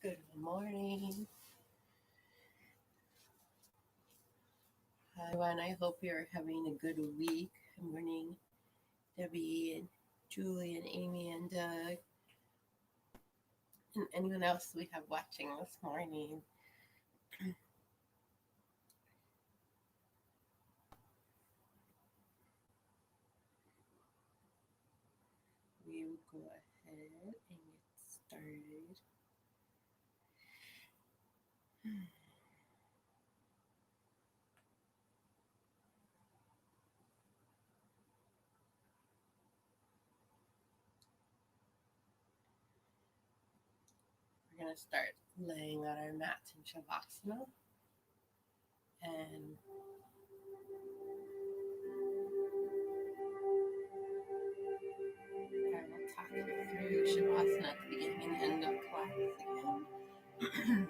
Good morning. Hi, everyone. I hope you're having a good week. Good morning, Debbie and Julie and Amy and Doug and anyone else we have watching this morning. We will go ahead and get started. We're going to start laying on our mats in Shavasana. And I will talk through Shavasana at the beginning and end of class again.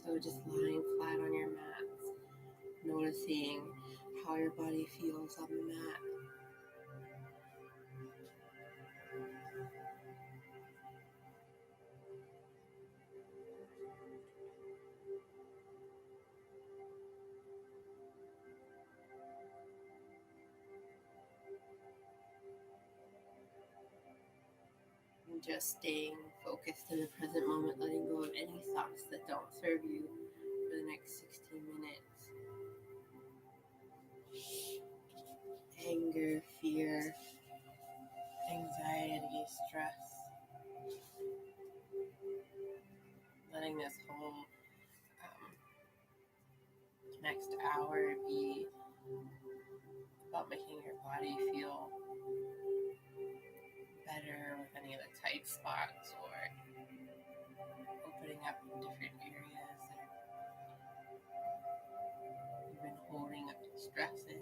So just lying flat on your mats, noticing how your body feels on the mat. And just staying focused in the present moment, letting go of any thoughts that don't serve you for the next 16 minutes. Anger, fear, anxiety, stress. Letting this whole next hour be about making your body feel better with any of the tight spots or opening up in different areas that you've been holding up stress in.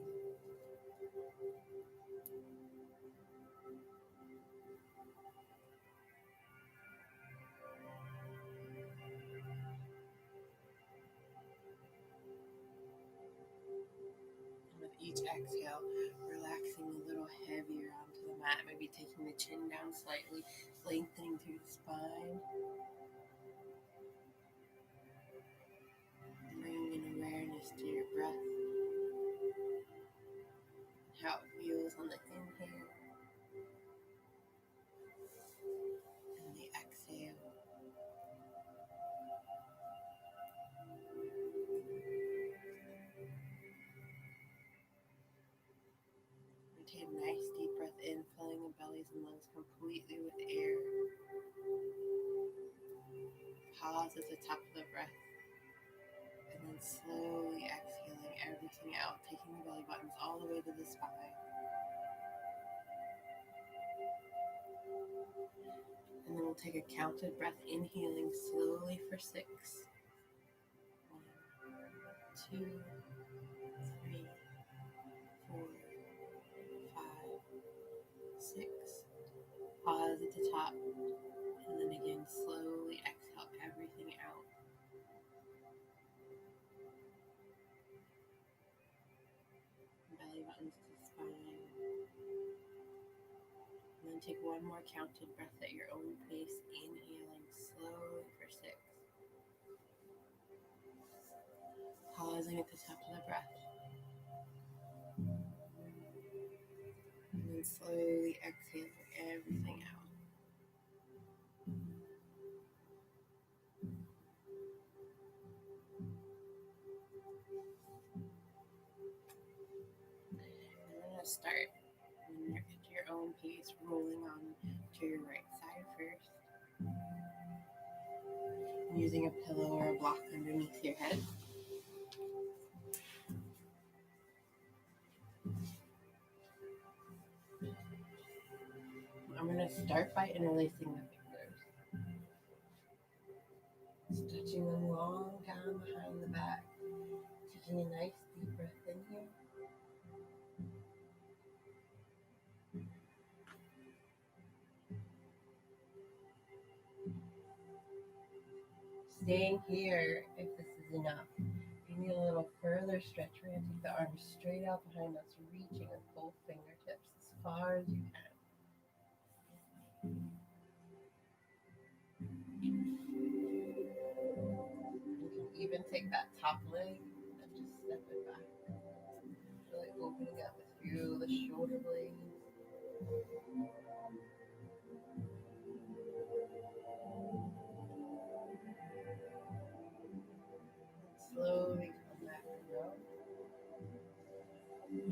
And with each exhale, relaxing a little heavier onto the mat, maybe taking the chin down slightly, lengthening through the spine. Bringing an awareness to your breath, how it feels on the inhale and the exhale. And take a nice deep breath in, filling the bellies and lungs completely with air. Pause at the top of the breath, and then slowly exhaling everything out, taking the belly buttons all the way to the spine. And then we'll take a counted breath, inhaling slowly for 6. 1, 2, 3, 4, 5, 6. Pause at the top, and then again slowly exhale everything out. Belly buttons to the spine. And then take one more counted breath at your own pace, inhaling slowly for 6. Pausing at the top of the breath. And then slowly exhaling everything out. And we're going to start when you're at your own pace, rolling on to your right side first. Using a pillow or a block underneath your head. I'm going to start by interlacing the fingers. Stretching them long down behind the back. Taking a nice deep breath in here. Staying here if this is enough. If you need a little further stretch, we're going to take the arms straight out behind us, reaching with both fingertips as far as you can. You can even take that top leg and just step it back, really opening up through the shoulder blades. And slowly come back around,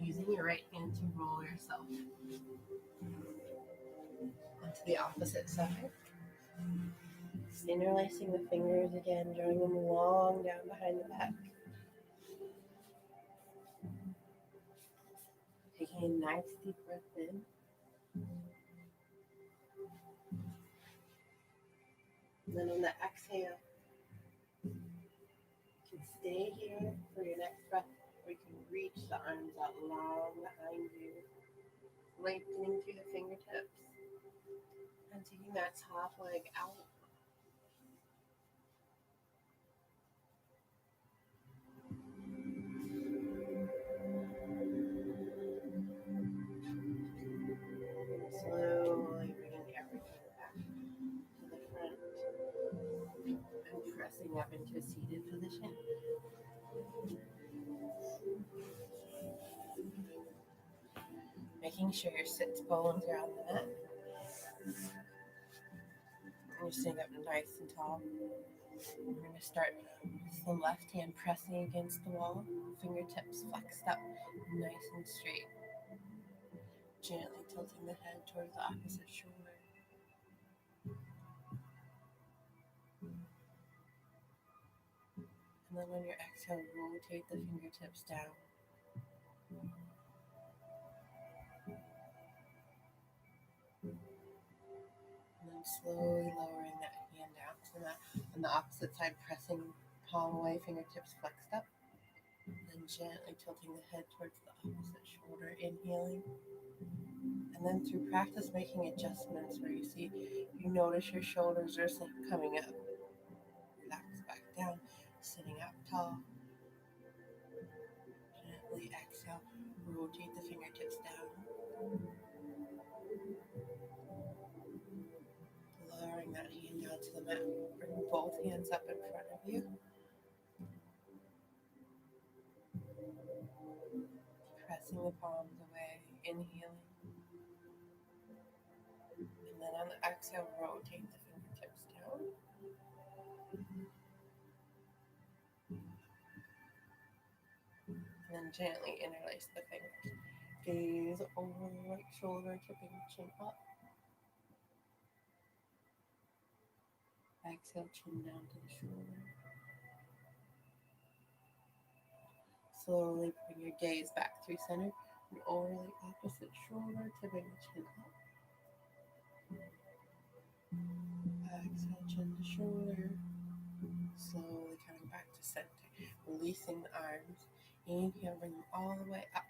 using your right hand to roll yourself onto the opposite side. Interlacing the fingers again, drawing them long down behind the back. Taking a nice deep breath in. And then on the exhale, you can stay here for your next breath, or you can reach the arms out long behind you, lengthening through the fingertips, and taking that top leg out. Slowly bringing everything back to the front and pressing up into a seated position. Making sure your sits bones are on the mat. You're sitting up nice and tall. We're going to start with the left hand pressing against the wall, fingertips flexed up, nice and straight. Gently tilting the head towards the opposite shoulder. And then on your exhale, rotate the fingertips down. And then slowly lowering that hand down to the mat. On the opposite side, pressing palm away, fingertips flexed up. And then gently tilting the head towards the opposite shoulder, inhaling. And then through practice, making adjustments where you notice your shoulders are coming up. Relax back down, sitting up tall. Gently exhale, rotate the fingertips down. Lowering that hand down to the mat. Bring both hands up in front of you. Pressing the palms away, inhaling. And then on the exhale, rotate the fingertips down. And then gently interlace the fingers. Gaze over the right shoulder, tipping the chin up. Exhale, chin down to the shoulder. Slowly bring your gaze back through center and over the opposite shoulder, tipping the chin up. Exhale, chin to shoulder. Slowly coming back to center. Releasing the arms. Inhale, bring them all the way up.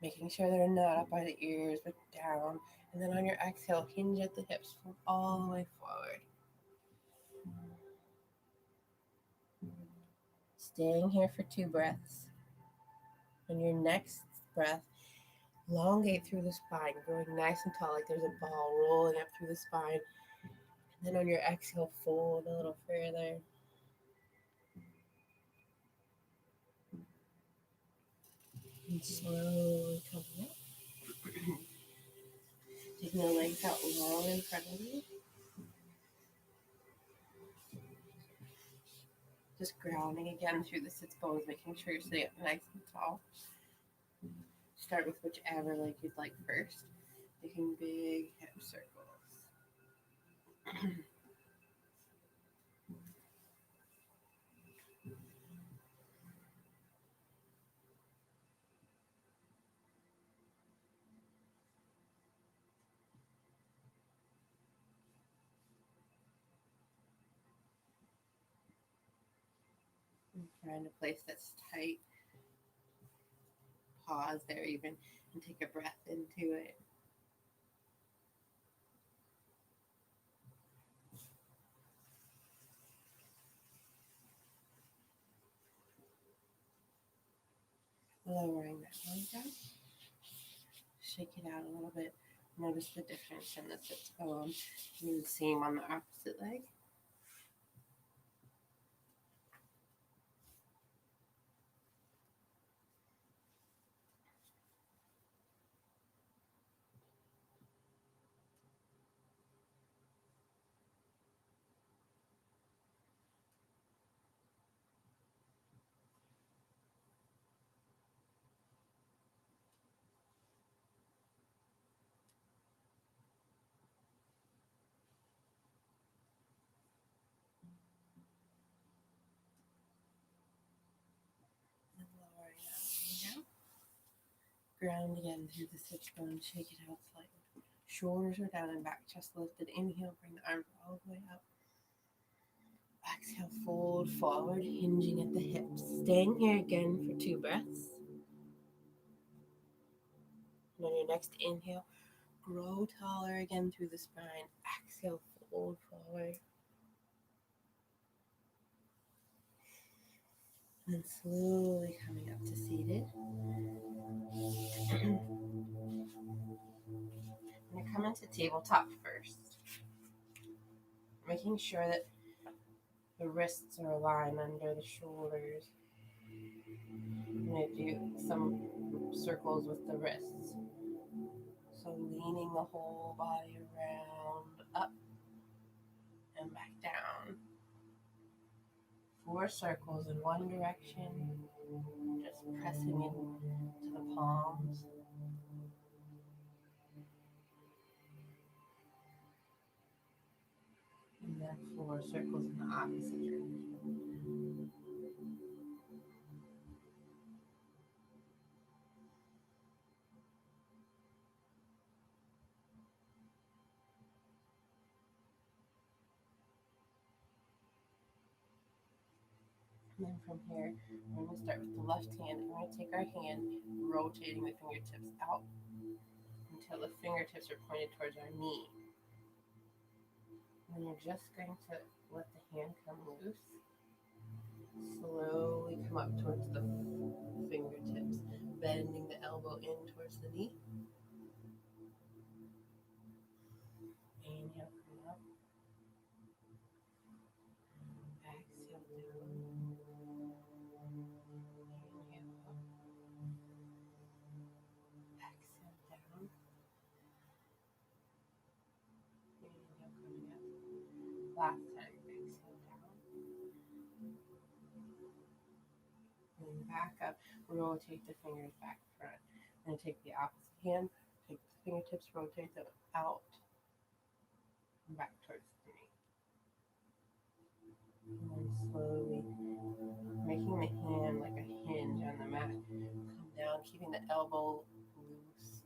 Making sure they're not up by the ears, but down. And then on your exhale, hinge at the hips, fold all the way forward. Staying here for 2 breaths. On your next breath, elongate through the spine, growing nice and tall, like there's a ball rolling up through the spine. And then on your exhale, fold a little further. And slowly coming up. Taking the legs out long in front of you. Just grounding again through the sits bones, making sure you're sitting up nice and tall. Start with whichever leg you'd like first. Making big hip circles. Find a place that's tight. Pause there even and take a breath into it. Lowering that leg down. Shake it out a little bit. Notice the difference in the sit bone. Do the same on the opposite leg. And lowering that knee down. Ground again through the sit bone. Shake it out slightly. Shoulders are down and back, chest lifted. Inhale, bring the arms all the way up. Exhale, fold forward, hinging at the hips. Staying here again for 2 breaths. And on your next inhale, grow taller again through the spine. Exhale, fold forward. And then slowly coming up to seated. I'm going to come into tabletop first. Making sure that the wrists are aligned under the shoulders. I'm going to do some circles with the wrists. So leaning the whole body around, up and back down. 4 circles in one direction, just pressing into the palms. And then 4 circles in the opposite direction. And then from here, we're going to start with the left hand. We're going to take our hand, rotating the fingertips out until the fingertips are pointed towards our knee. And you're just going to let the hand come loose. Slowly come up towards the fingertips, bending the elbow in towards the knee. Inhale, come up. Exhale, down. Inhale, up. Exhale, down. Inhale, coming up. Last time, exhale, down. And back up. Rotate the fingers back front. And take the opposite hand. Take the fingertips, rotate them out. And back towards the knee. And then slowly making the hand like a hinge on the mat. Come down, keeping the elbow loose.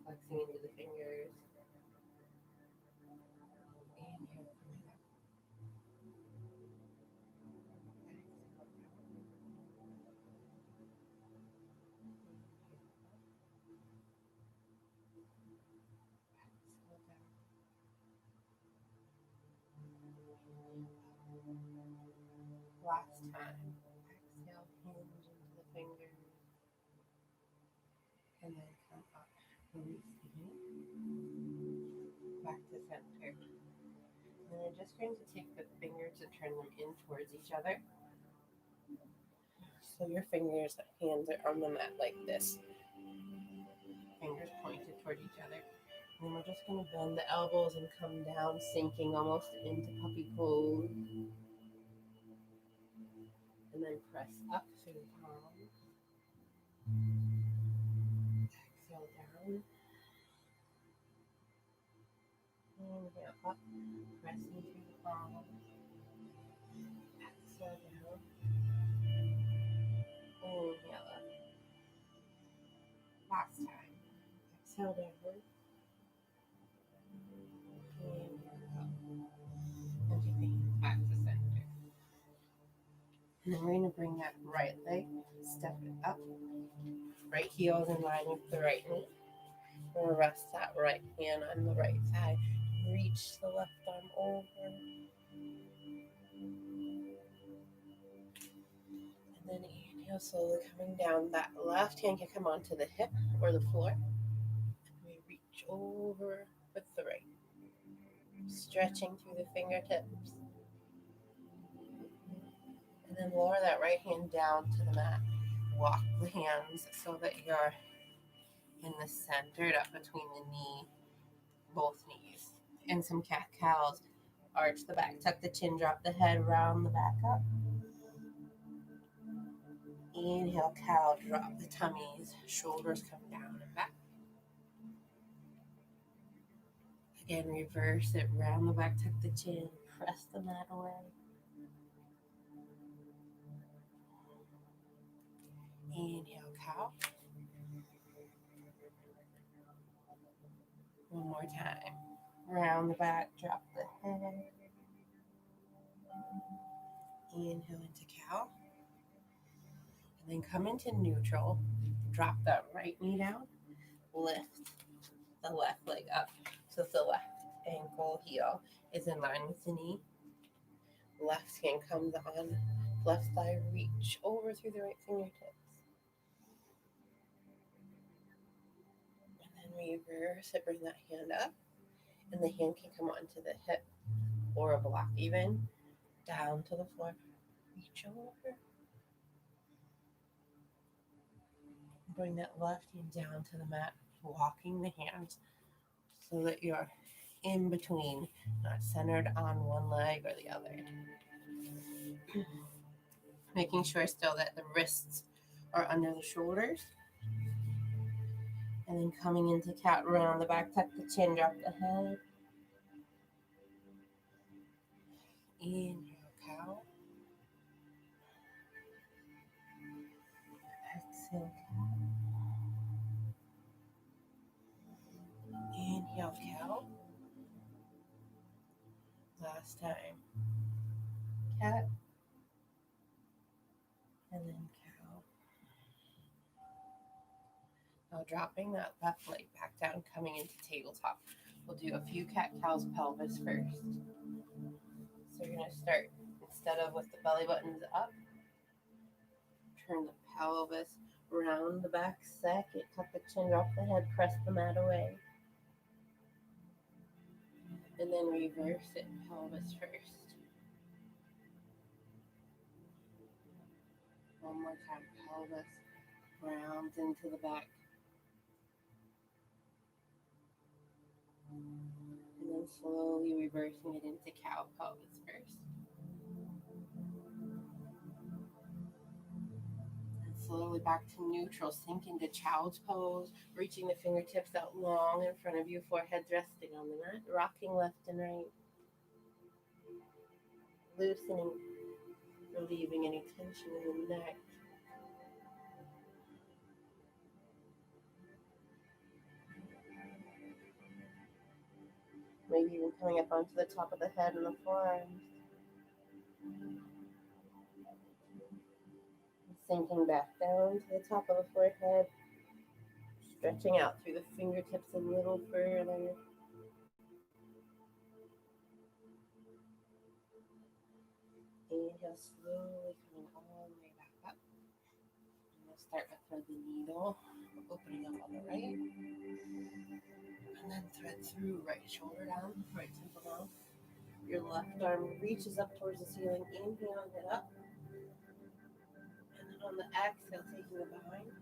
Flexing into the fingers. Inhale, coming up. Last time. Exhale, hinge into the fingers. And then come up. Release the hand. Back to center. And then we're just going to take the fingers and turn them in towards each other. So your fingers, hands are on the mat like this. Fingers pointed toward each other. And then we're just going to bend the elbows and come down, sinking almost into puppy pose. And then press up through the palms. Exhale down. Inhale up, pressing through the palms. Exhale down. Inhale up. Last time. Exhale down. Inhale up. And take the hands back to center. And then we're going to bring that right leg, step it up. Right heel is in line with the right knee. We're going to rest that right hand on the right side. Reach the left arm over. And then inhale, slowly coming down. That left hand can come onto the hip or the floor. We reach reach over with the right, stretching through the fingertips. And then lower that right hand down to the mat. Walk the hands so that you're in the center, up between the knee, both knees. And some cat cows. Arch the back, tuck the chin, drop the head, round the back up. Inhale, cow, drop the tummies, shoulders come down and back. Again, reverse it, round the back, tuck the chin, press the mat away. Inhale, cow. One more time. Round the back, drop the head. Inhale into cow. And then come into neutral. Drop that right knee down. Lift the left leg up. So the left ankle heel is in line with the knee. Left hand comes on. Left thigh reach over through the right fingertips. And then reverse it. Bring that hand up. And the hand can come onto the hip or a block even. Down to the floor. Reach over. Bring that left hand down to the mat, walking the hands so that you're in between, not centered on one leg or the other. Making sure still that the wrists are under the shoulders. And then coming into cat, round the back, tuck the chin, drop the head. Inhale, cow. Exhale, cow. Inhale, cow. Last time. Cat. And then cow. Now dropping that left leg back down, coming into tabletop. We'll do a few cat-cows pelvis first. So you're going to start, instead of with the belly buttons up, turn the pelvis round the back, second, tuck the chin, drop the head, press the mat away. And then reverse it, pelvis first. One more time, pelvis rounds into the back. And then slowly reversing it into cow pelvis first. And slowly back to neutral, sink into child's pose, reaching the fingertips out long in front of you, forehead resting on the mat, rocking left and right. Loosening, relieving any tension in the neck. Maybe even coming up onto the top of the head and the forearms. Sinking back down to the top of the forehead. Stretching out through the fingertips a little further. Inhale, slowly coming all the way back up. And we'll start with thread the needle, opening up on the right. And then thread through right shoulder down, right temple down. Your left arm reaches up towards the ceiling. Inhale, head up. And then on the exhale, taking the behind.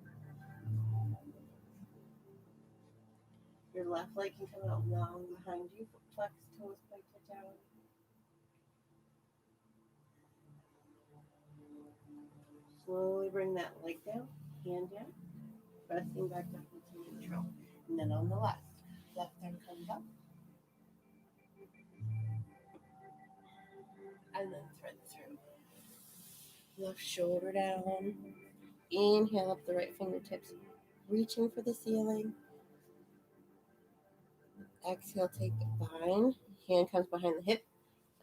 Your left leg can come out long behind you. Flex toes, pointed down. Slowly bring that leg down, hand down, pressing back up into neutral. And then on the left arm comes up. And then thread through. Left shoulder down. Inhale up the right fingertips, reaching for the ceiling. Exhale, take the behind. Hand comes behind the hip.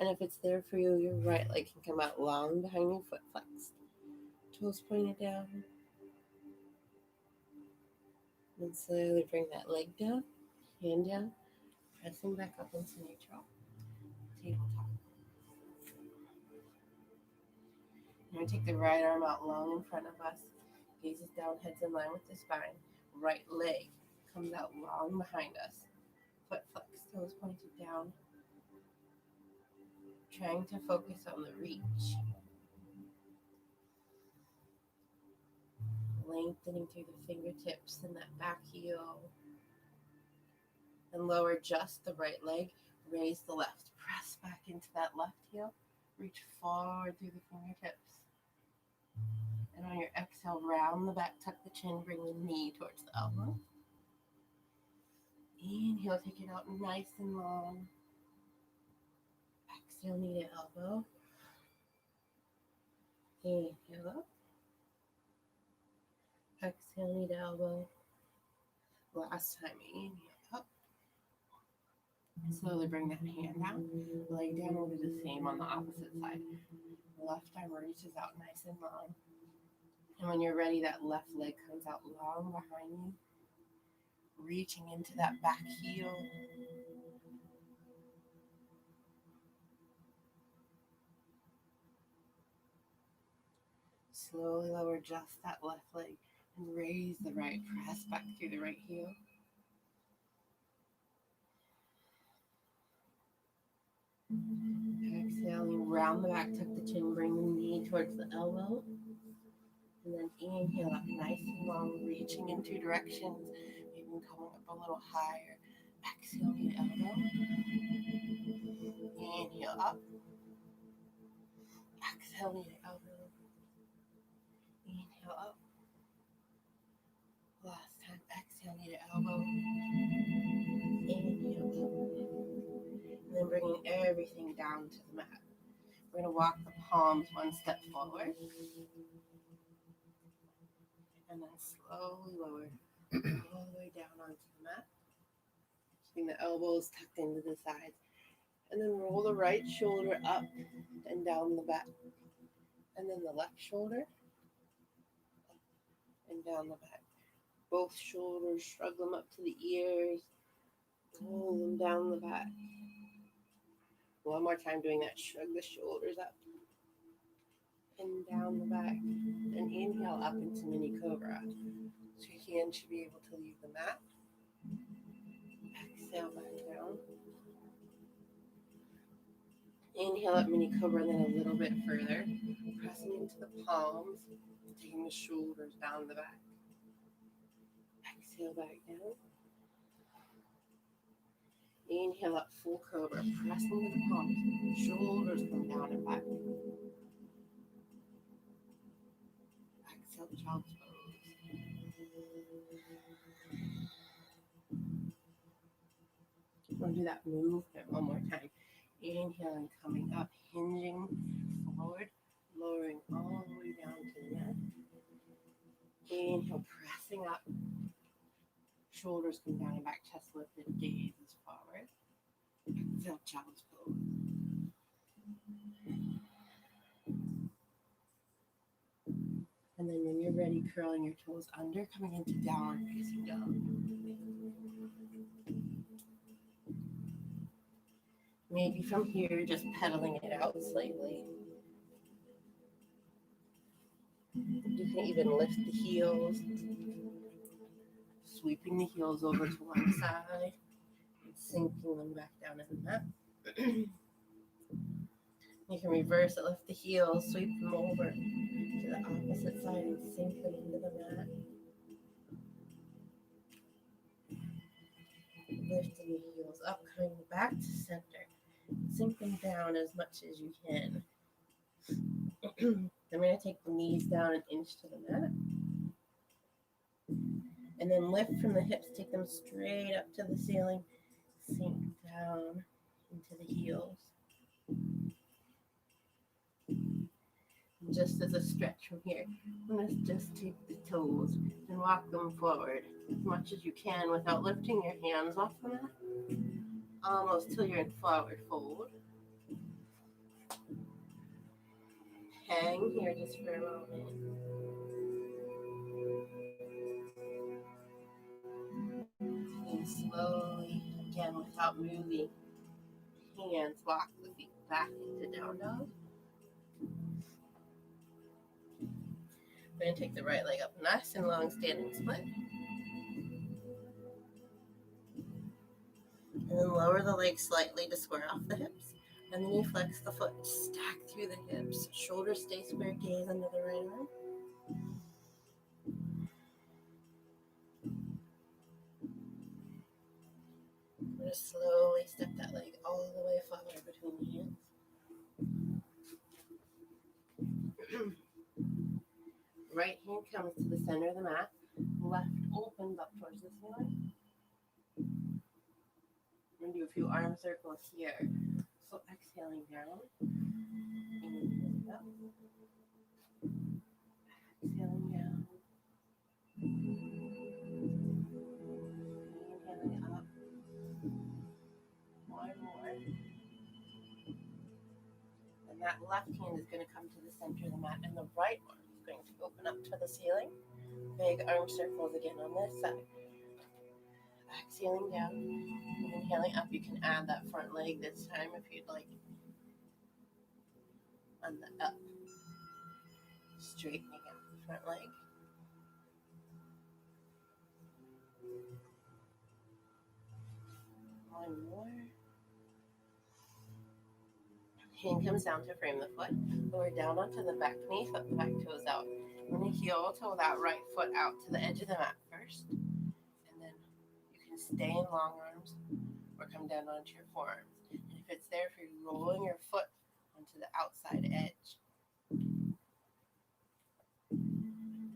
And if it's there for you, your right leg can come out long behind you, foot flexed. Toes pointed down. Then slowly bring that leg down, hand down, pressing back up into neutral. Tabletop. Now we take the right arm out long in front of us. Gazes down, heads in line with the spine. Right leg comes out long behind us. toes pointed down, trying to focus on the reach. Lengthening through the fingertips and that back heel. And lower just the right leg. Raise the left. Press back into that left heel. Reach forward through the fingertips. And on your exhale, round the back, tuck the chin, bring the knee towards the elbow. Inhale, take it out nice and long. Exhale, knee to elbow. Inhale up. Exhale, knee to elbow. Last time, inhale up. Slowly bring that hand down. Leg down, we'll do the same on the opposite side. The left arm reaches out nice and long. And when you're ready, that left leg comes out long behind you. Reaching into that back heel. Slowly lower just that left leg and raise the right. Press back through the right heel. Exhaling, round the back, tuck the chin, bring the knee towards the elbow. And then inhale up nice and long, reaching in two directions, maybe coming up a little higher. Exhale, knee to elbow. Inhale up. Exhale, knee to elbow. Inhale up. Last time, exhale, knee to elbow. Inhale up. And then bringing everything down to the mat. We're going to walk the palms one step forward. And then slowly lower all the way down onto the mat. Keeping the elbows tucked into the sides. And then roll the right shoulder up and down the back. And then the left shoulder up and down the back. Both shoulders, shrug them up to the ears. Roll them down the back. One more time doing that. Shrug the shoulders up and down the back. And inhale up into mini cobra. So your hands should be able to leave the mat. Exhale back down. Inhale up mini cobra, and then a little bit further. Pressing into the palms. Taking the shoulders down the back. Exhale back down. Inhale up, full cobra, pressing into the palms, shoulders come down and back. Exhale, child's pose. We'll do that movement one more time. Inhaling, coming up, hinging forward, lowering all the way down to the mat. Inhale, pressing up, shoulders come down and back, chest lifted, gaze is forward. Exhale, child's pose. And then when you're ready, curling your toes under, coming into downward facing dog. Maybe from here, just pedaling it out slightly. You can even lift the heels, sweeping the heels over to one side, and sinking them back down in the mat. You can reverse it, lift the heels, sweep them over to the opposite side and sink them into the mat. Lifting the heels up, coming back to center. Sink them down as much as you can. I'm going to take the knees down an inch to the mat. And then lift from the hips, take them straight up to the ceiling. Sink down into the heels. Just as a stretch from here, let's just take the toes and walk them forward as much as you can without lifting your hands off the mat. Almost till you're in forward fold. Hang here just for a moment. And slowly, again without moving, hands walk the feet back into down dog. We're going to take the right leg up nice and long, standing split. And And then lower the legs slightly to square off the hips. And then you flex the foot, stack through the hips. Shoulders stay square, gaze under the right arm. I'm going to slowly step that leg all the way forward between the hands. Right hand comes to the center of the mat. Left opens up towards the ceiling. We're going to do a few arm circles here. So exhaling down. Inhaling up. Exhaling down. Inhaling up. One more. And that left hand is going to come to the center of the mat, and the right arm is going to open up to the ceiling. Big arm circles again on this side. Exhaling down. Inhaling up. You can add that front leg this time if you'd like. On the up. Straightening out the front leg. One more. Hand comes down to frame the foot. Lower down onto the back knee, flip the back toes out. We're going to heel toe that right foot out to the edge of the mat first. And then you can stay in long arms or come down onto your forearms. And if it's there for you, rolling your foot onto the outside edge.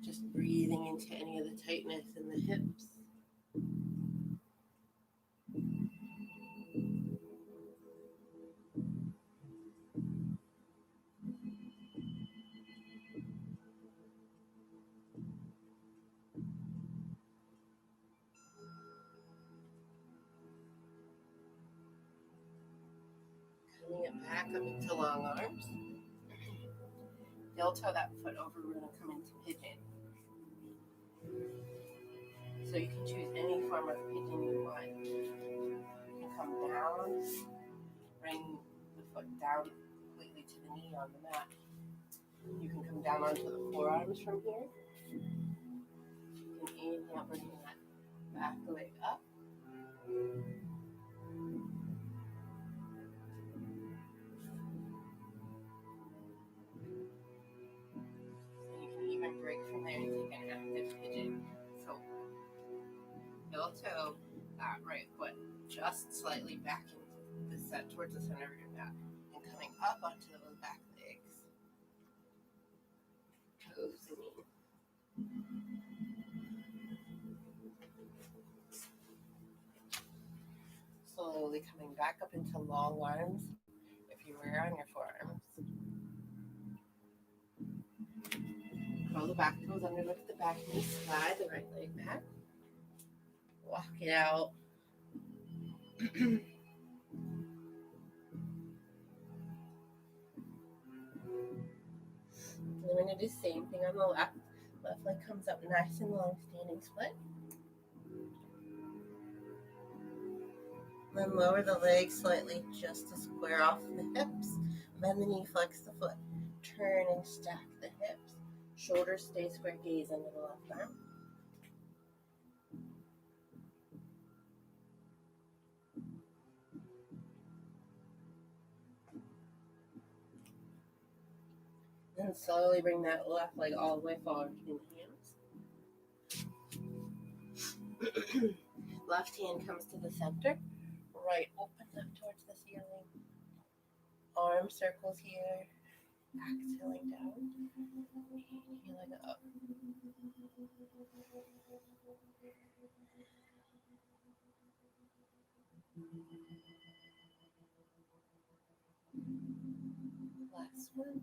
Just breathing into any of the tightness in the hips. Coming it back up into long arms. Heel toe that foot over. We're going to come into pigeon. So you can choose any form of pigeon you want. You can come down, bring the foot down completely to the knee on the mat. You can come down onto the forearms from here. You can inhale, bringing that back leg up. And you can even break from there and take an active pigeon. So heel toe that right foot just slightly back into the set towards the center of your mat and coming up onto those back legs. Toes and knee. Slowly coming back up into long arms if you were on your forearms. Curl the back toes under, look at the back knee, slide the right leg back. Walk it out. And we're going to do the same thing on the left. Left leg comes up nice and long, standing split. Then lower the leg slightly just to square off the hips. Bend the knee, flex the foot. Turn and stack the hips. Shoulders stay square, gaze under the left arm. Then slowly bring that left leg all the way forward between the hands. Left hand comes to the center. Right opens up towards the ceiling. Arm circles here. Exhaling down. Inhaling up. Last one.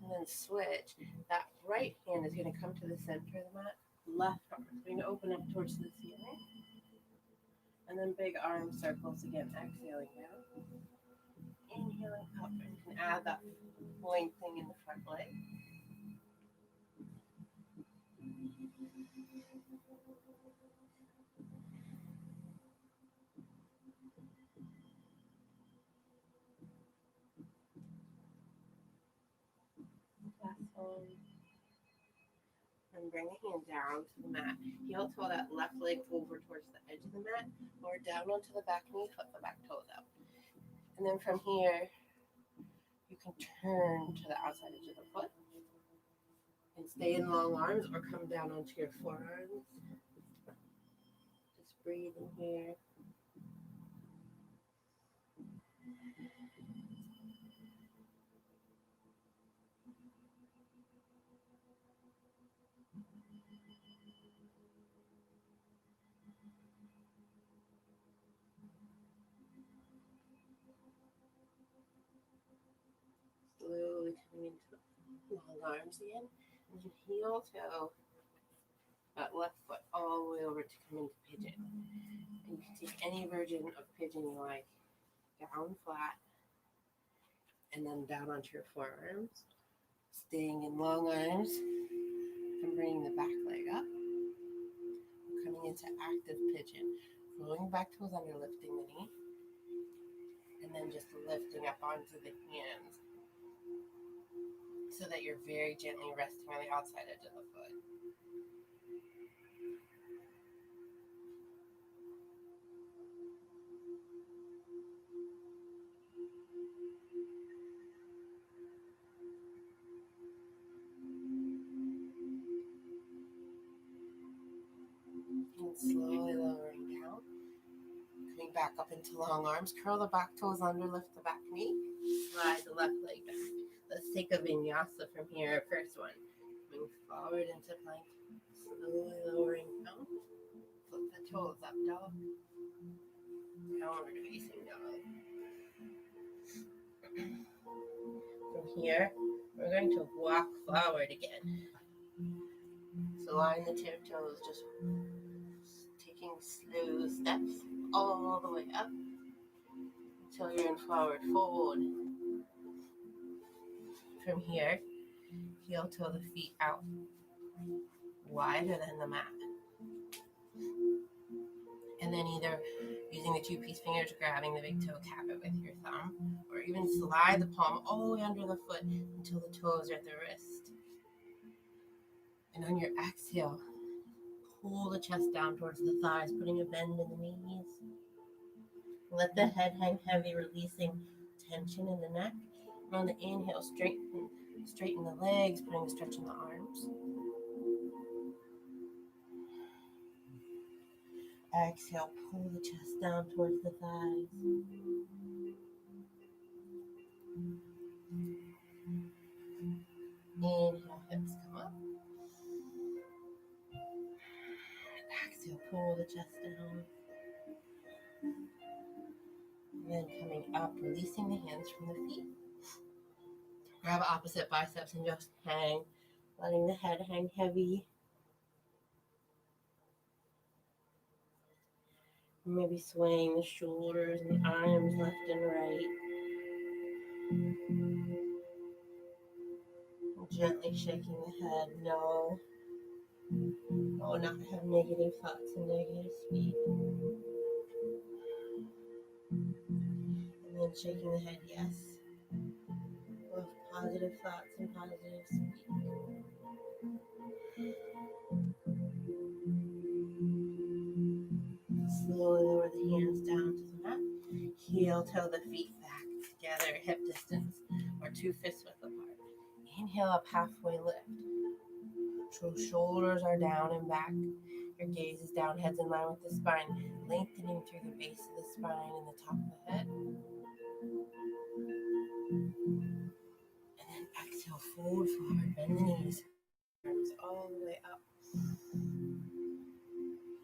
And then switch. That right hand is going to come to the center of the mat. Left arm is going to open up towards the ceiling. And then big arm circles again. Exhaling down. Inhaling up. And you can add that lengthening in the front leg. Last one. and bring a hand down to the mat. Heel toe that left leg over towards the edge of the mat, or down onto the back knee, flip the back toes out. And then from here, you can turn to the outside edge of the foot and stay in long arms or come down onto your forearms. Just breathe in here. Slowly coming into long arms again. And then heel toe that left foot all the way over to come into pigeon. And you can take any version of pigeon you like. Down flat. And then down onto your forearms. Staying in long arms. And bringing the back leg up. Coming into active pigeon. Rolling back toes under, lifting the knee. And then just lifting up onto the hands. So that you're very gently resting on the outside edge of the foot. And slowly lowering down. Coming back up into long arms. Curl the back toes under, lift the back knee. Slide the left leg back. Let's take a vinyasa from here. First one. Move forward into plank. Slowly lowering down. Flip the toes up dog. Downward facing dog. From here, we're going to walk forward again. So line the tiptoes, just taking slow steps all the way up until you're in forward fold. From here, heel toe the feet out wider than the mat. And then either using the 2-piece fingers, grabbing the big toe, cap it with your thumb, or even slide the palm all the way under the foot until the toes are at the wrist. And on your exhale, pull the chest down towards the thighs, putting a bend in the knees. Let the head hang heavy, releasing tension in the neck. And on the inhale, straighten the legs, putting a stretch in the arms. Exhale, pull the chest down towards the thighs. Inhale, hips come up. Exhale, pull the chest down. And then coming up, releasing the hands from the feet. Grab opposite biceps and just hang, letting the head hang heavy. Maybe swaying the shoulders and the arms left and right. Gently shaking the head, no. Oh, not have negative thoughts and negative speak. And then shaking the head, yes. Both positive thoughts and positive speak. Slowly lower the hands down to the mat. Heel toe the feet back together, hip distance, or 2 fists width apart. Inhale up, halfway lift. So shoulders are down and back. Your gaze is down, head's in line with the spine, lengthening through the base of the spine and the top of the head. And then exhale, fold forward, bend the knees. Arms all the way up.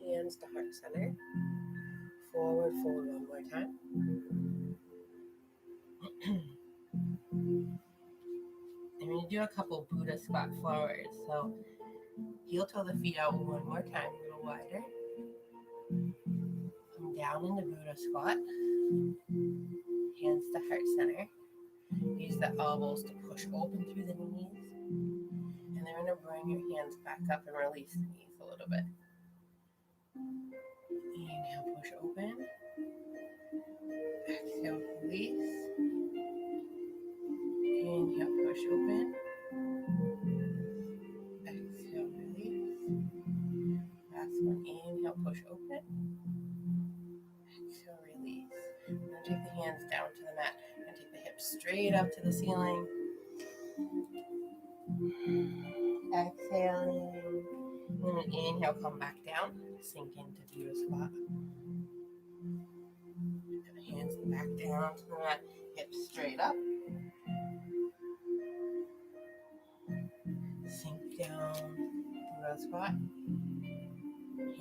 Hands to heart center. Forward fold one more time. And we're going to do a couple Buddha squat forwards. So heel toe the feet out one more time, a little wider. Come down into Buddha squat. Hands to heart center. Use the elbows to push open through the knees. And then we're going to bring your hands back up and release the knees a little bit. Inhale, push open. Exhale, release. Inhale, push open. Exhale, release. hips straight up to the ceiling. Exhaling. And then inhale, come back down. Sink into Buddha squat. Hands back down to the mat. Hips straight up. Sink down. Buddha squat.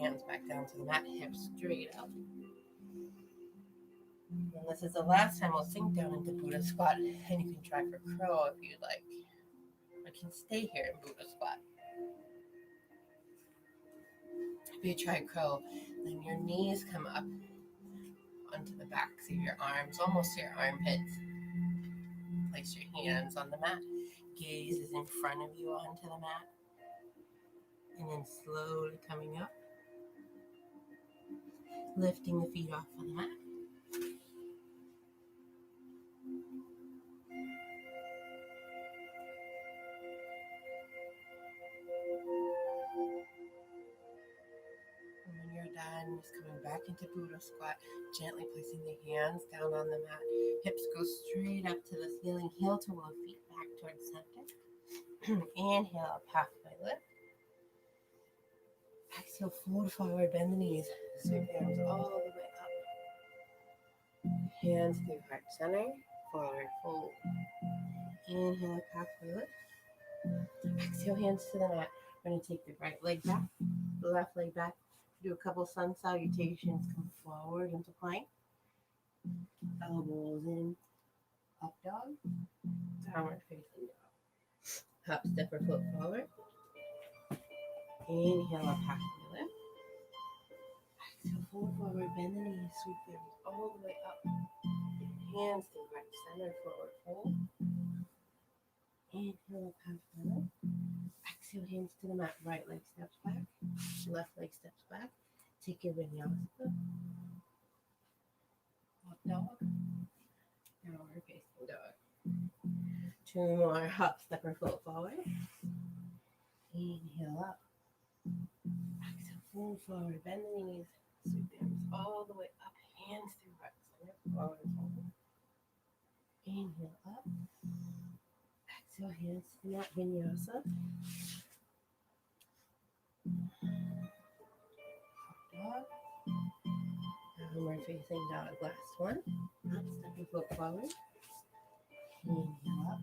Hands back down to the mat. Hips straight up. And this is the last time we'll sink down into Buddha squat. And you can try for crow if you'd like. I can stay here in Buddha squat. If you try crow, then your knees come up onto the backs of your arms, almost to your armpits. Place your hands on the mat. Gaze is in front of you onto the mat. And then slowly coming up. Lifting the feet off of the mat. Done, just coming back into Buddha squat, gently placing the hands down on the mat. Hips go straight up to the ceiling, heel to low, feet back towards center. Inhale, halfway lift. Exhale, fold forward, bend the knees. Sweep the arms all the way up. Hands through heart center, forward fold. Inhale, halfway lift. Exhale, hands to the mat. We're going to take the right leg back, the left leg back. Do a couple sun salutations, come forward into plank. Elbows in, up dog, downward facing dog. Hop, step or foot forward. Inhale up, halfway lift. Exhale, fold forward, bend the knees, sweep the arms all the way up. Hands to right center, forward fold. Inhale up, halfway lift. Exhale, hands to the mat, right leg steps back, left leg steps back. Take your vinyasa. Up dog. Downward facing dog. Two more, hop, step or foot forward. Inhale up. Exhale, fold forward, bend the knees. Sweep the arms all the way up, hands through right center, forward fold. Inhale up. Exhale, hands to the mat, vinyasa. Dog. Downward facing dog. Last one. Up, step your foot forward. Inhale up.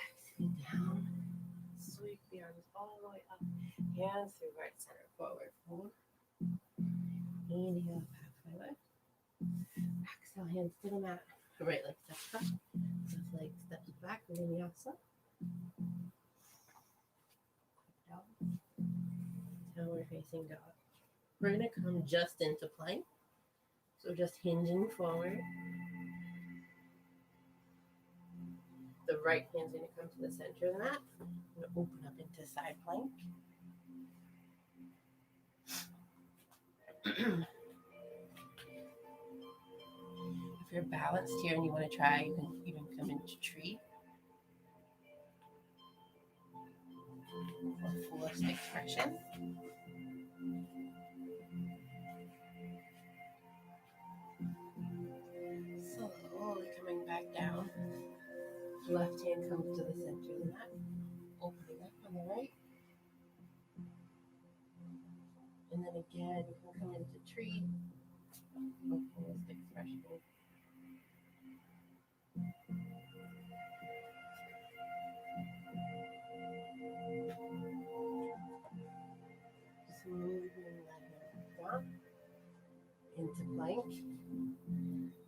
Exhale down. Sweep the arms all the way up. Hands through right center. Forward fold. Inhale up, halfway lift. Exhale, hands to the mat. Right leg steps back. Left leg steps back. Vinyasa. Dog. Downward facing dog. We're going to come just into plank. So just hinging forward. The right hand's going to come to the center of the mat. I'm going to open up into side plank. If you're balanced here and you want to try, you can even come into tree. Or fullest expression. Slowly coming back down. Left hand comes to the center of the mat. Opening up on the right. And then again, you can come into tree. Or fullest expression. Smoothing that hand down into plank.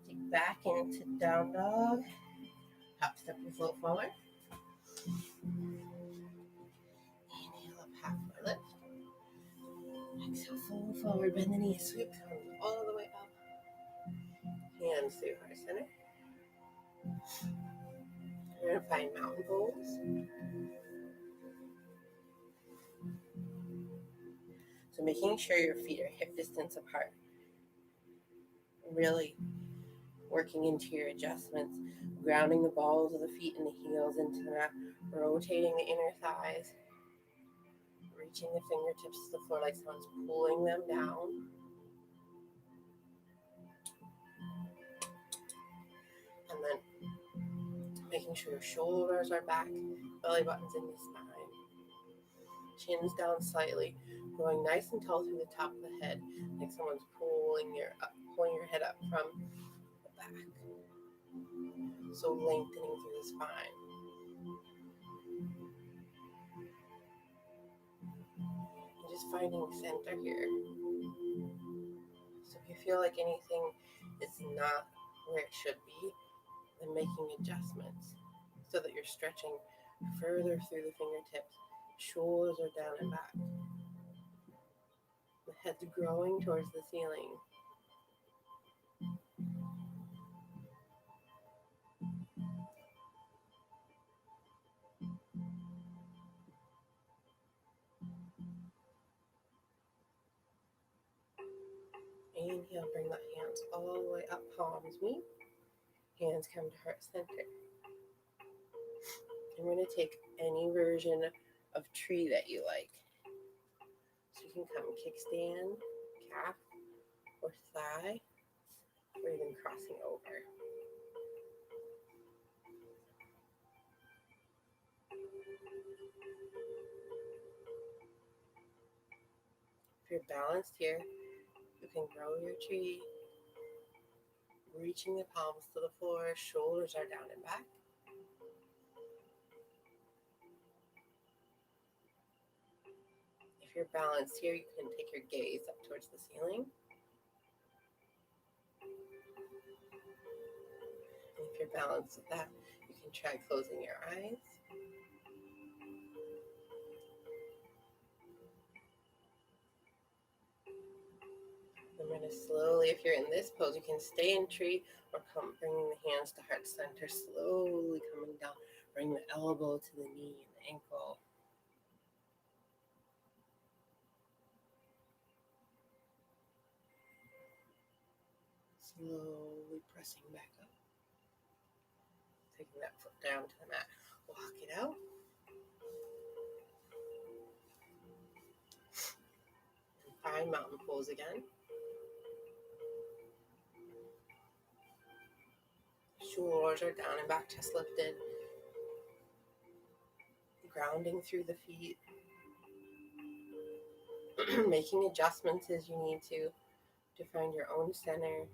Take back into down dog. Hop, step, and float forward. Inhale up, halfway lift. Exhale, fold forward, bend the knees, sweep the arms all the way up. Hands through heart center. We're going to find mountain pose. So making sure your feet are hip distance apart. Really working into your adjustments. Grounding the balls of the feet and the heels into the mat. Rotating the inner thighs. Reaching the fingertips to the floor like someone's pulling them down. And then making sure your shoulders are back, belly button's in your spine, chin's down slightly, going nice and tall through the top of the head, like someone's pulling your head up from the back. So lengthening through the spine. And just finding center here. So if you feel like anything is not where it should be, then making adjustments so that you're stretching further through the fingertips, shoulders are down and back. The head's growing towards the ceiling. Inhale, bring the hands all the way up, palms meet. Hands come to heart center. And we're going to take any version of tree that you like. So you can come kickstand, calf, or thigh, or even crossing over. If you're balanced here, you can grow your tree, reaching the palms to the floor, shoulders are down and back. If you're balanced here, you can take your gaze up towards the ceiling. And if you're balanced with that, you can try closing your eyes. I'm going to slowly, if you're in this pose, you can stay in tree or come bringing the hands to heart center, slowly coming down. Bring the elbow to the knee and the ankle. Slowly pressing back up. Taking that foot down to the mat. Walk it out. And find mountain pose again. Shoulders are down and back, chest lifted. Grounding through the feet. Making adjustments as you need to find your own center,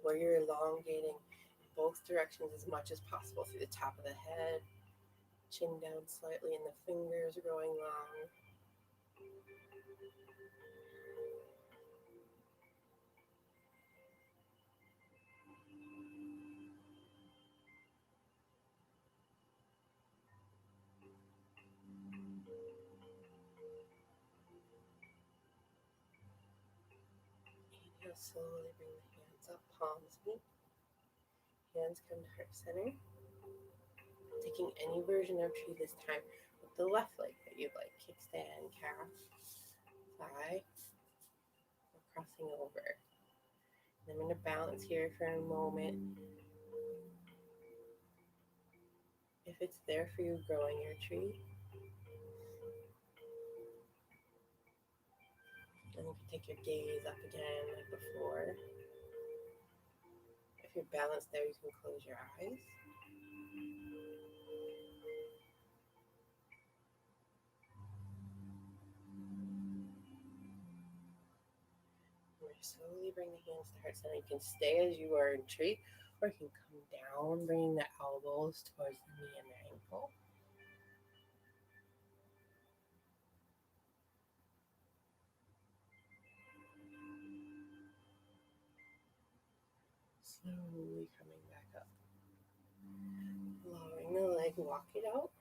where you're elongating in both directions as much as possible through the top of the head, chin down slightly, and the fingers growing long. Inhale, slowly bring the hands up, palms meet. Hands come to heart center. Taking any version of tree this time with the left leg that you'd like. Kickstand, calf, thigh, or crossing over. And I'm going to balance here for a moment. If it's there for you, growing your tree. And you can take your gaze up again like before. If you're balanced there, you can close your eyes. Slowly bring the hands to heart center. You can stay as you are in tree, or you can come down, bringing the elbows towards the knee and the ankle. Slowly coming back up. Lowering the leg, walk it out.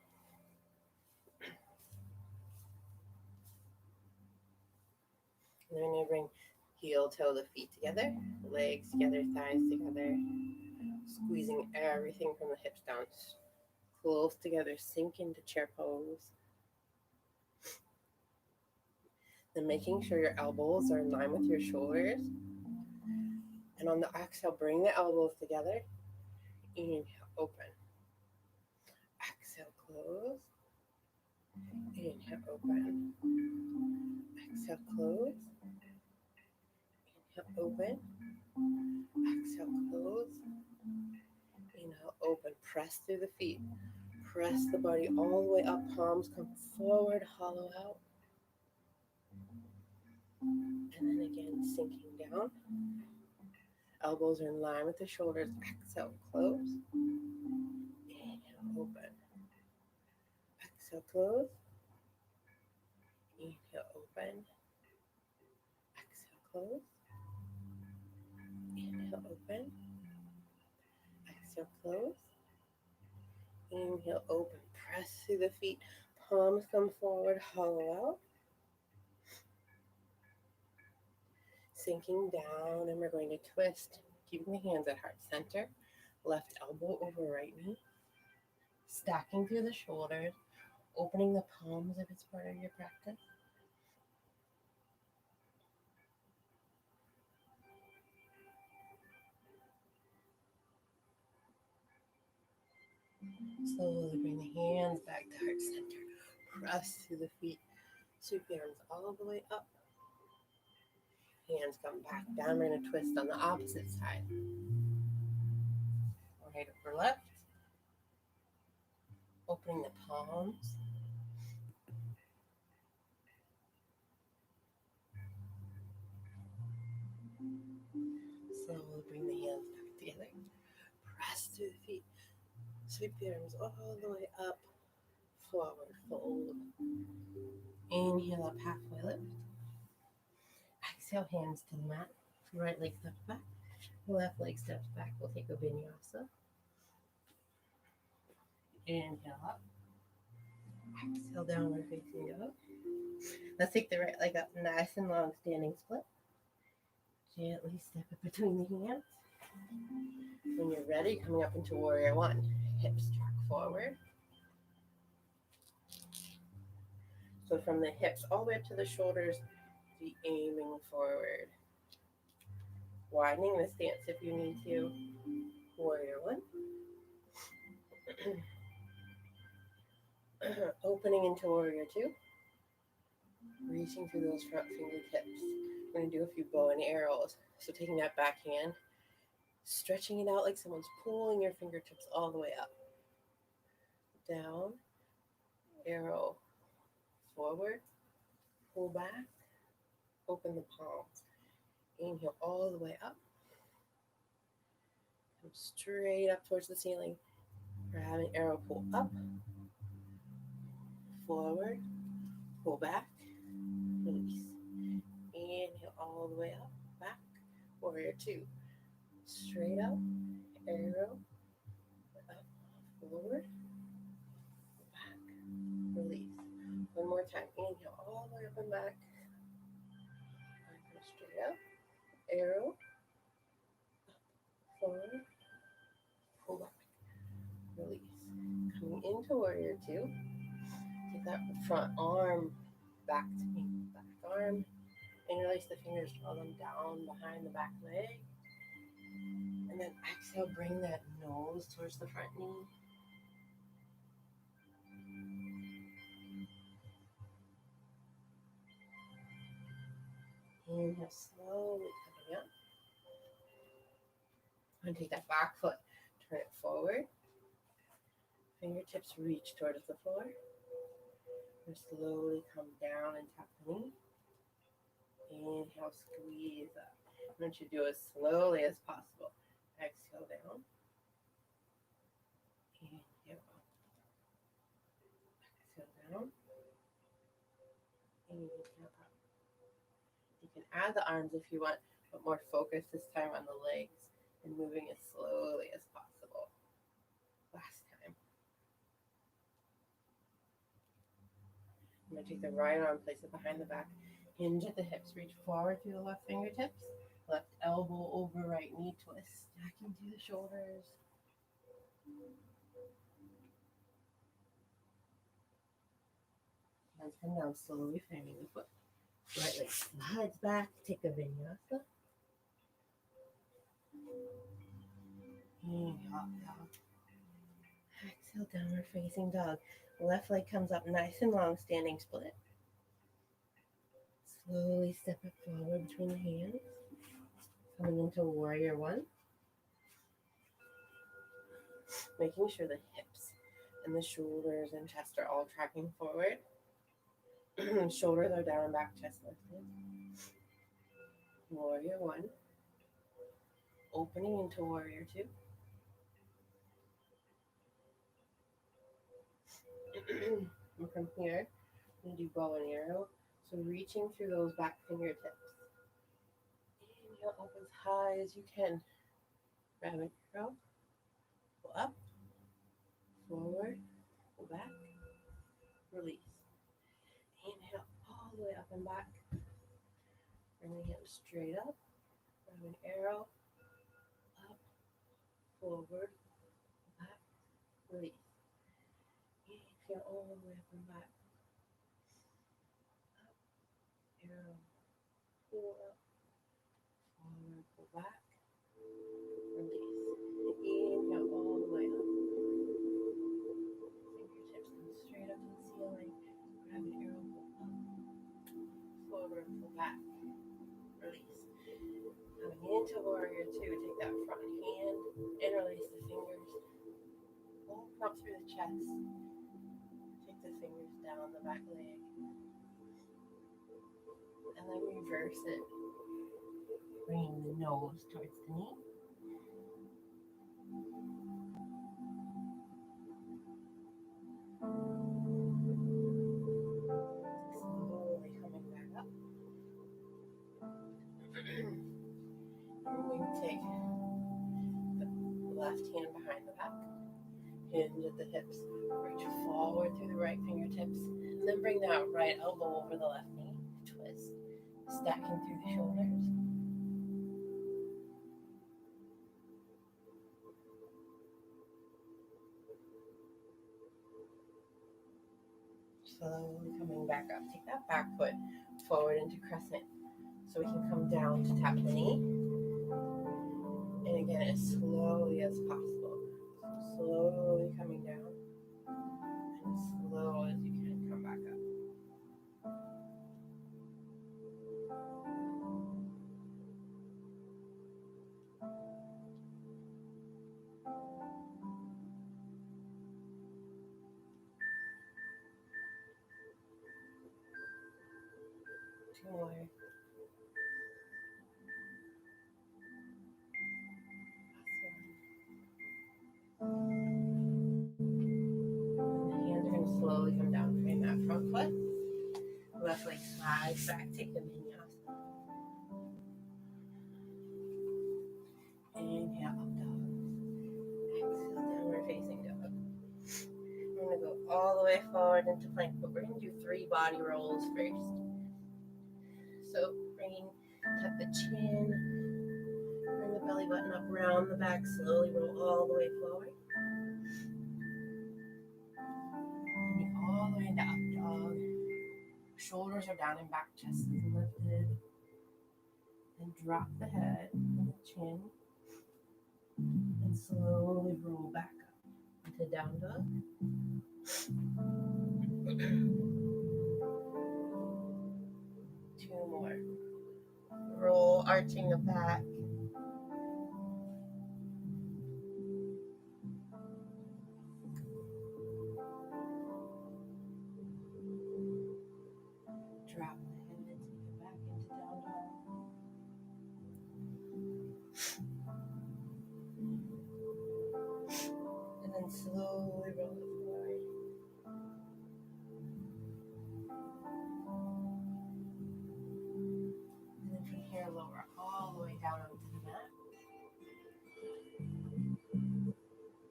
And then you're going to bring heel, toe, the feet together, legs together, thighs together, squeezing everything from the hips down, close together, sink into chair pose. Then making sure your elbows are in line with your shoulders. And on the exhale, bring the elbows together. Inhale, open. Exhale, close. Inhale, open. Exhale, close. open. Exhale, close. Inhale, open. Press through the feet. Press the body all the way up. Palms come forward, hollow out. And then again, sinking down. Elbows are in line with the shoulders. Exhale, close. Inhale, open. Exhale, close. Inhale, open. Exhale, close. Inhale, open. Exhale, close. Inhale, open. Press through the feet. Palms come forward, hollow out. Sinking down, and we're going to twist, keeping the hands at heart center. Left elbow over right knee. Stacking through the shoulders, opening the palms if it's part of your practice. Slowly bring the hands back to heart center. Press through the feet. Sweep the arms all the way up. Hands come back down. We're going to twist on the opposite side. Right over left. Opening the palms. Slowly bring the hands back together. Press through the feet. Sweep the arms all the way up. Forward fold. Inhale up, halfway lift. Exhale, hands to the mat. Right leg steps back. Left leg steps back. We'll take a vinyasa. Inhale up. Exhale, downward facing dog. Let's take the right leg up, nice and long, standing split. Gently step it between the hands. When you're ready, coming up into warrior one. Hips track forward. So from the hips all the way up to the shoulders, be aiming forward. Widening the stance if you need to. Warrior one. Opening into warrior two. Reaching through those front fingertips. We're going to do a few bow and arrows. So taking that back hand, stretching it out like someone's pulling your fingertips all the way up. Down, arrow, forward, pull back, open the palms. Inhale all the way up. Come straight up towards the ceiling. Grab an arrow, pull up, forward, pull back, release. Inhale all the way up, back, warrior two. Straight up, arrow, up, forward, back, release. One more time. Inhale all the way up and back. Go straight up, arrow, up, forward, pull back, release. Coming into warrior two. Take that front arm back to me. Back arm. Interlace the fingers, draw them down behind the back leg. And then exhale, bring that nose towards the front knee. Inhale, slowly coming up. And take that back foot, turn it forward. Fingertips reach towards the floor. And slowly come down and tap the knee. Inhale, squeeze up. I want you to do as slowly as possible. Exhale down. Inhale up. Exhale down. Inhale up. You can add the arms if you want, but more focus this time on the legs and moving as slowly as possible. Last time. I'm going to take the right arm, place it behind the back. Hinge at the hips, reach forward through the left fingertips. Left elbow over right knee twist, stacking through the shoulders. Hands come down, slowly framing the foot. Right leg slides back, take a vinyasa. Inhale, dog. Exhale, downward facing dog. Left leg comes up nice and long, standing split. Slowly step it forward between the hands. Coming into warrior one. Making sure the hips and the shoulders and chest are all tracking forward. Shoulders are down and back, chest lifted. Warrior one. Opening into warrior two. From here, we do bow and arrow. So reaching through those back fingertips. Inhale up as high as you can. Grab an arrow. Go up. Forward. Go back. Release. Inhale all the way up and back. Bring the hands straight up. Grab an arrow. Up. Forward. Back. Release. Inhale all the way up and back. Up. Arrow. Pull up. Forward. Go back. Release. Inhale all the way up. Fingertips come straight up to the ceiling. Grab an arrow. Go up. Forward. Go back. Release. Coming into warrior two, take that front hand, interlace the fingers, open up through the chest, take the fingers down the back leg, and then reverse it, bringing the nose towards the knee. Slowly coming back up. And we take the left hand behind the back, hinge at the hips, reach forward through the right fingertips, and then bring that right elbow over the left knee, twist, stacking through the shoulders. Slowly coming back up. Take that back foot forward into crescent so we can come down to tap the knee. And again, as slowly as possible. So slowly coming down and as slow as you can come back up. Two more. Slowly come down, frame that front foot. Left leg slides back, take the vinyasa. Inhale, up dog. Exhale, downward facing dog. We're going to go all the way forward into plank, but we're going to do 3 body rolls first. So tap the chin, bring the belly button up, round the back, slowly roll all the way forward. All the way into up dog. Shoulders are down and back, chest is lifted. Then drop the head and the chin. And slowly roll back up into down dog. 2 more. Roll, arching the back. Drop the head, take it back into down dog. And then slowly roll it forward. And then from here, lower all the way down onto the mat.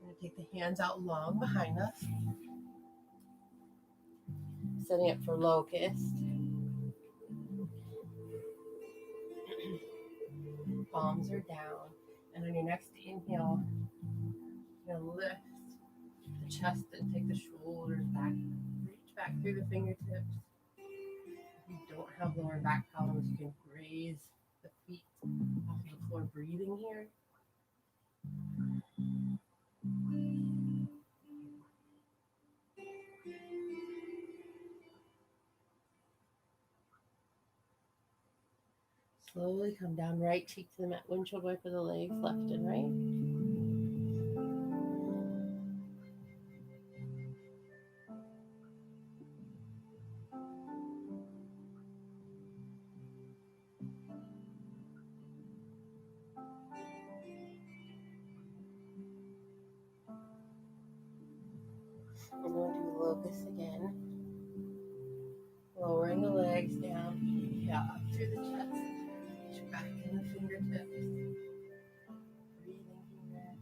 We're going to take the hands out long behind us. Setting up for locust. Palms are down. And on your next inhale, you're going to lift the chest and take the shoulders back. Reach back through the fingertips. If you don't have lower back problems, you can raise the feet off the floor, breathing here. Slowly come down, right cheek to the mat, windshield wiper the legs, left and right. We're going to do locust again. Lowering the legs down, yeah, up through the chest, push back in the fingertips, breathing here.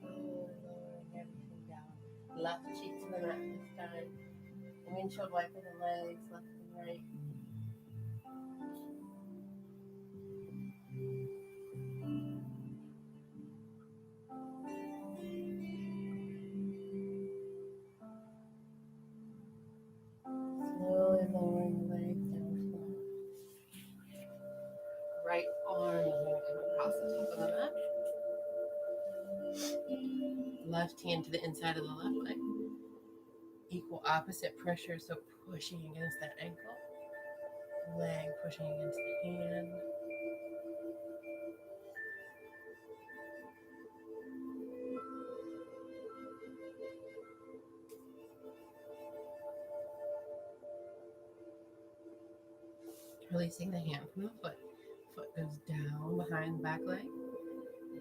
Slowly lowering everything down. Left cheek to the mat this time. Windshield wiper the legs, left and right. Slowly lowering the legs down to the mat. Right arm is going to come across the top of the mat. Left hand to the inside of the left leg. Equal opposite pressure, so pushing against that ankle. Leg pushing against the hand. Releasing the hand from the foot. Foot goes down behind the back leg.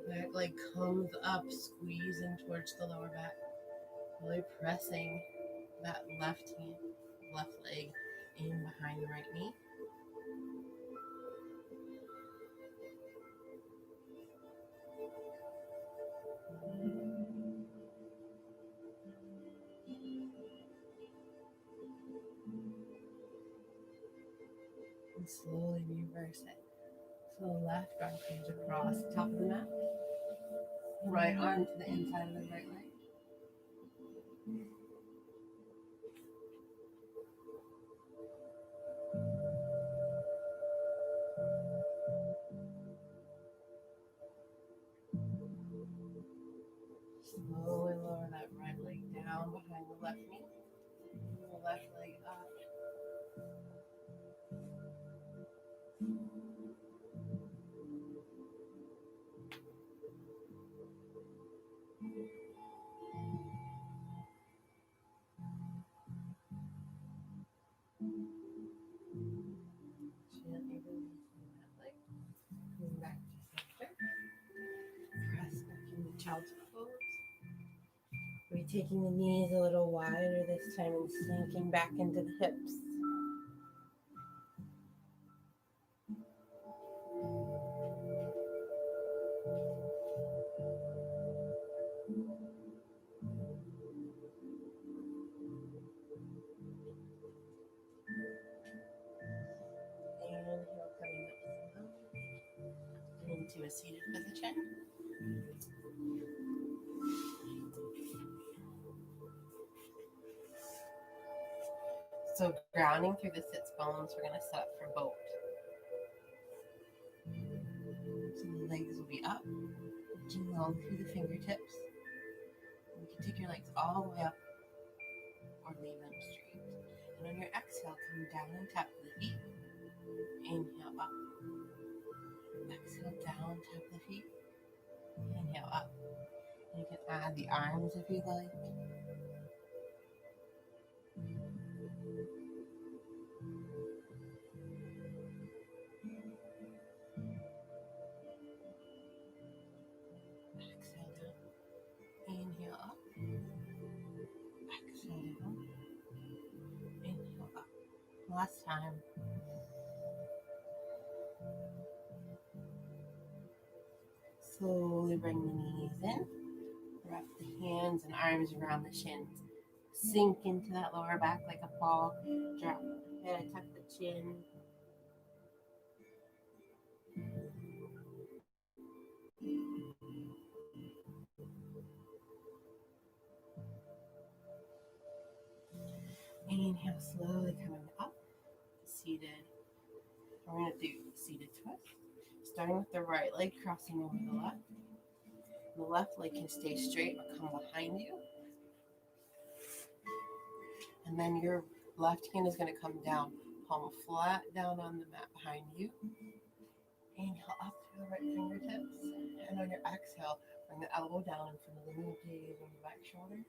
Back leg comes up, squeezing towards the lower back. Really pressing that left leg in behind the right knee. And slowly reverse it. So the left arm comes across the top of the mat. Right arm to the inside of the right leg. Slowly lower that right leg down behind the left knee. The left leg up. Gently releasing that leg. Coming back to center. Press back into child's pose. We're taking the knees a little wider this time and sinking back into the hips. Inhale, coming up slowly into a seated position. So grounding through the sits bones, we're going to set up for boat. So the legs will be up, reaching long through the fingertips. You can take your legs all the way up or leave them straight. And on your exhale, come down and tap the feet. Inhale up. Exhale down, tap the feet. Inhale up. And you can add the arms if you like. Exhale down. Inhale up. Exhale down. Inhale up. Last time. Slowly bring the knees in. Wrap the hands and arms around the shins. Sink into that lower back like a ball. Drop the head, tuck the chin. Inhale, slowly coming up, seated. We're going to do seated twist, starting with the right leg crossing over the left. The left leg can stay straight or come behind you. And then your left hand is going to come down, palm flat down on the mat behind you. Inhale up through the right fingertips. And on your exhale, bring the elbow down in front of the knee, gaze on the back shoulder.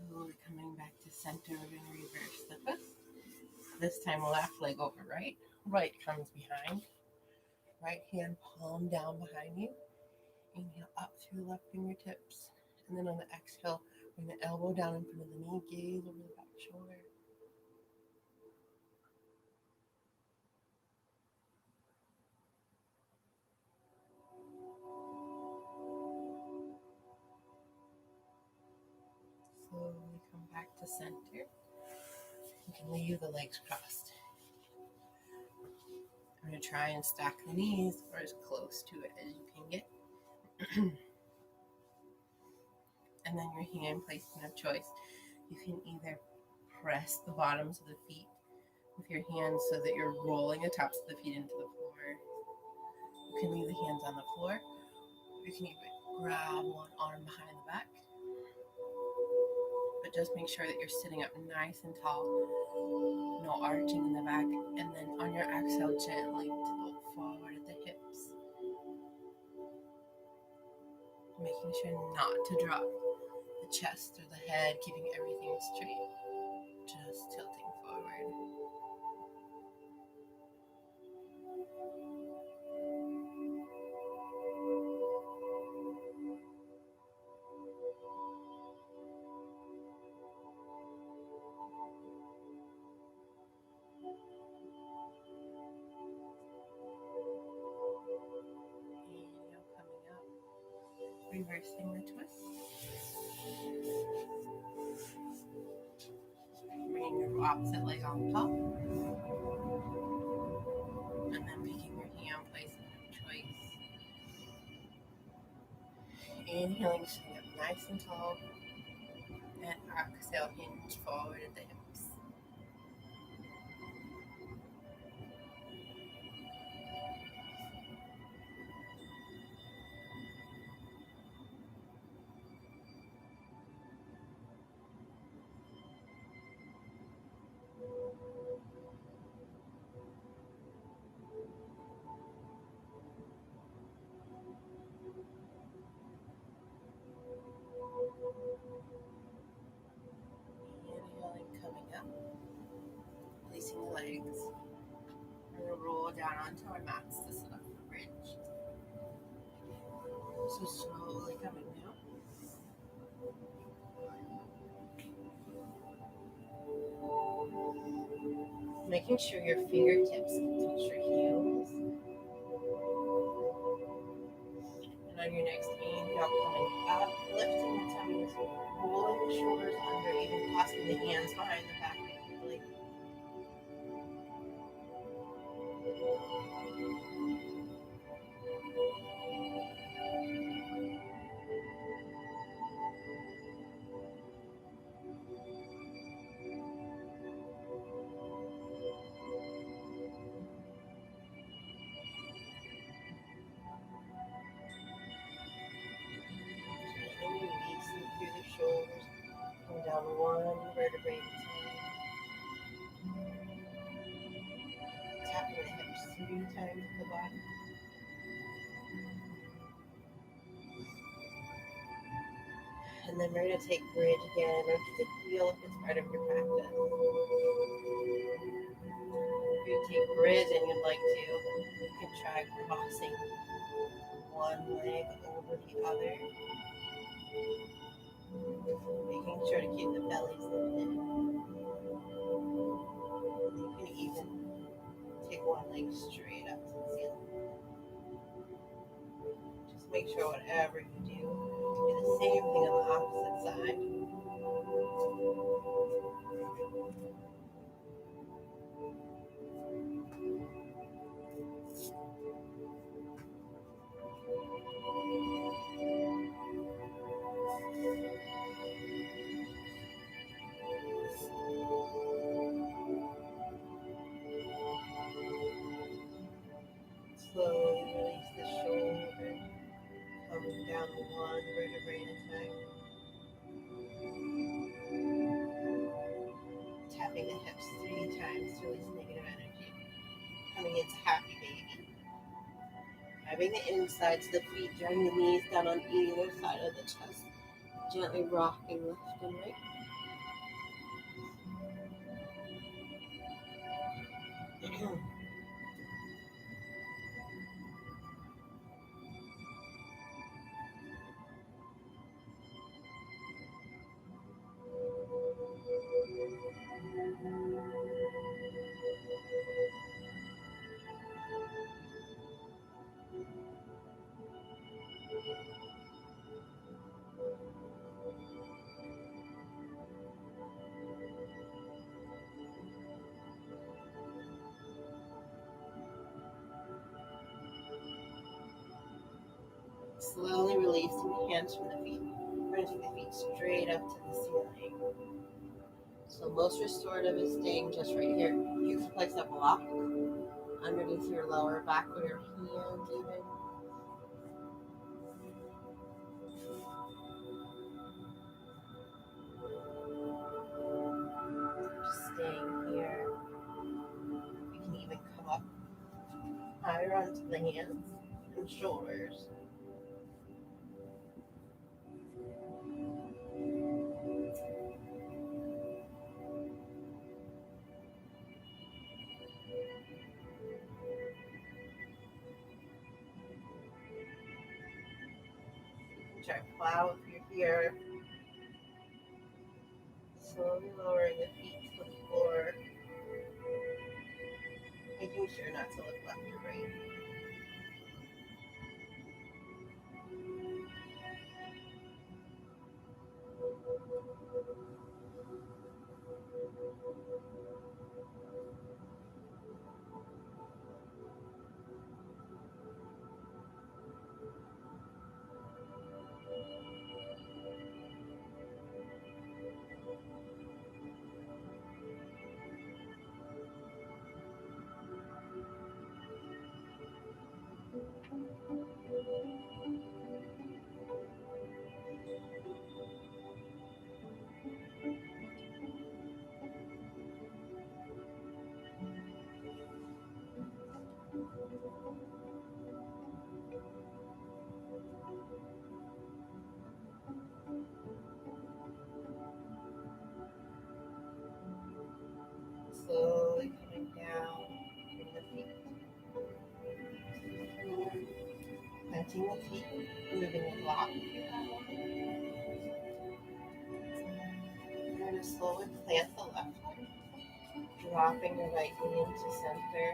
Slowly coming back to center, we're going to reverse the twist. This time, left leg over right. Right comes behind. Right hand palm down behind you. Inhale up through the left fingertips. And then on the exhale, bring the elbow down in front of the knee, gaze over the back shoulder. Slowly come back to center. You can leave the legs crossed. I'm going to try and stack the knees or as close to it as you can get. And then your hand placement of choice. You can either press the bottoms of the feet with your hands so that you're rolling the tops of the feet into the floor. You can leave the hands on the floor. You can even grab one arm behind the back. But just make sure that you're sitting up nice and tall. No arching in the back. And then on your exhale, gently tilt forward at the hips. Making sure not to drop the chest or the head, keeping everything straight. Just tilting forward. Inhale, coming up. Reversing the twist. Bringing your opposite leg on top. And then picking your hand placement of choice. Inhaling, sitting up nice and tall. And exhale, hinge forward at the hips. Inhaling, coming up. Placing the legs. We're going to roll down onto our mats to set up the bridge. So slowly coming down. Making sure your fingertips touch your heels. And on your next inhale, coming up, lifting the tummies, rolling the shoulders under, even tossing the hands behind the back. Really. Releasing through the shoulders, come down one vertebrae at a time. Tapping the hips 3 times at the bottom. And then we're going to take bridge again, or just feel if it's part of your practice. If you take bridge and you'd like to, you can try crossing one leg over the other. Making sure to keep the bellies lifted. You can even take one leg straight up to the ceiling. Just make sure whatever you do the same thing on the opposite side. Slowly release the shoulder, coming down one vertebrae at a time. Tapping the hips 3 times to release negative energy. Coming into happy baby. Grabbing the insides of the feet, drawing the knees down on either side of the chest. Gently rocking left and right. Slowly releasing the hands from the feet, bringing the feet straight up to the ceiling. So most restorative is staying just right here. You can place a block underneath your lower back or your hands even. Just staying here. You can even come up higher onto the hands and shoulders. Try to plow through here. Slowly lowering the feet to the floor. Making sure not to look left or right. Slowly coming down from the feet. Planting the feet, moving the block. You're going to slowly plant the left foot, dropping the right knee into center.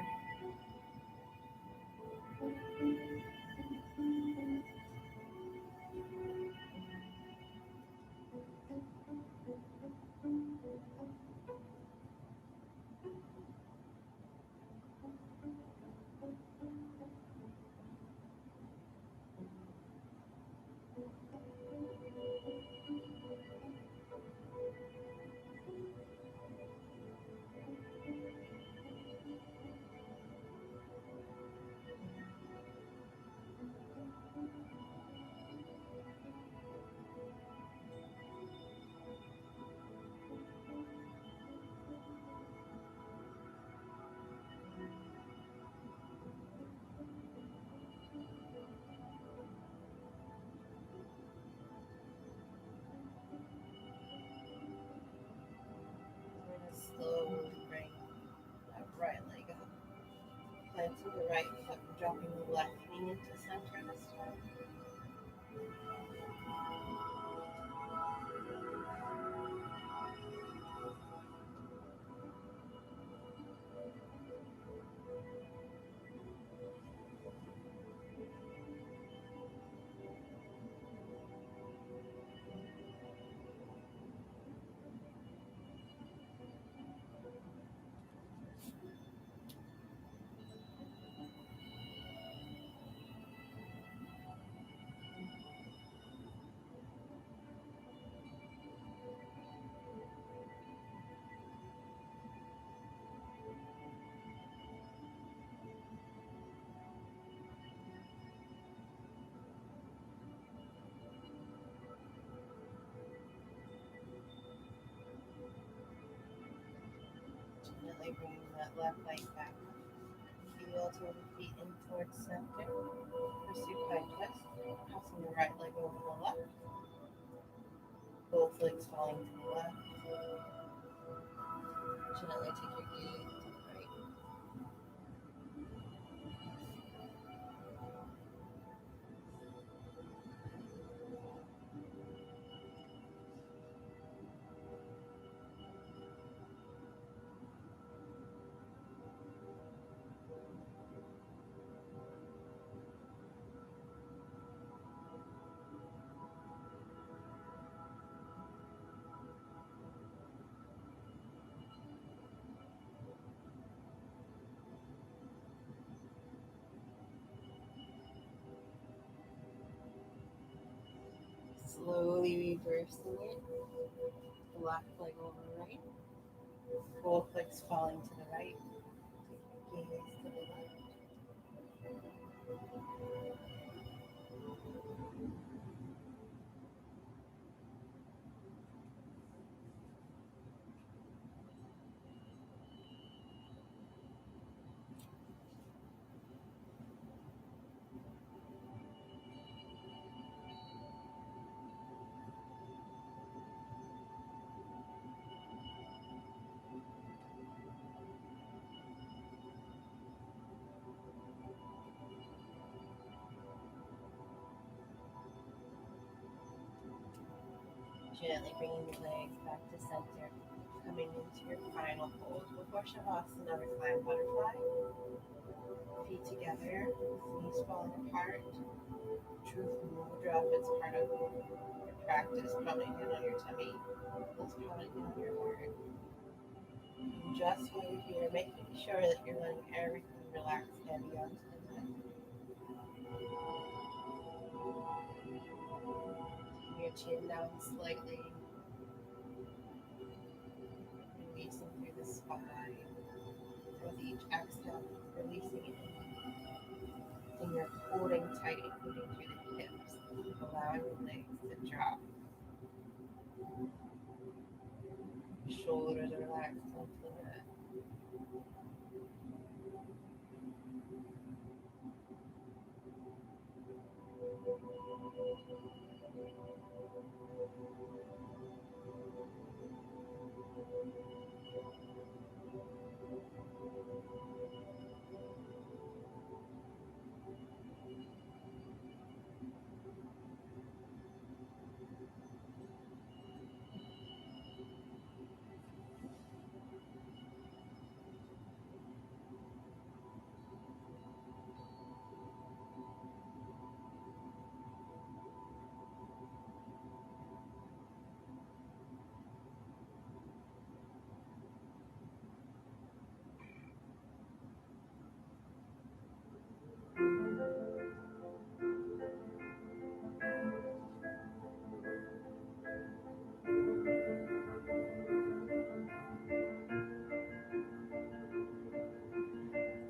We're going to slowly bring that right leg up. Planting the right foot, dropping the left knee into center this time. Gently bringing that left leg back. Heel to the feet in towards center. Pursue pine twist. Crossing the right leg over the left. Both legs falling to the left. Gently take your gaze to the right. Slowly reversing it. Left leg over right. Both legs falling to the right. Take your gaze to the left. Gently bringing the legs back to center. Coming into your final hold before Shavasana, reclined butterfly. Feet together, knees falling apart. Truth mudra if it's part of your practice, probably down on your tummy. Let's probably down on your heart. And just while you're here, making sure that you're letting everything relax heavy onto the neck. Taking your chin down slightly. Releasing through the spine. With each exhale, releasing it. And you're holding tight, including through the hips, allowing the legs to drop. Shoulders relaxed onto the mat.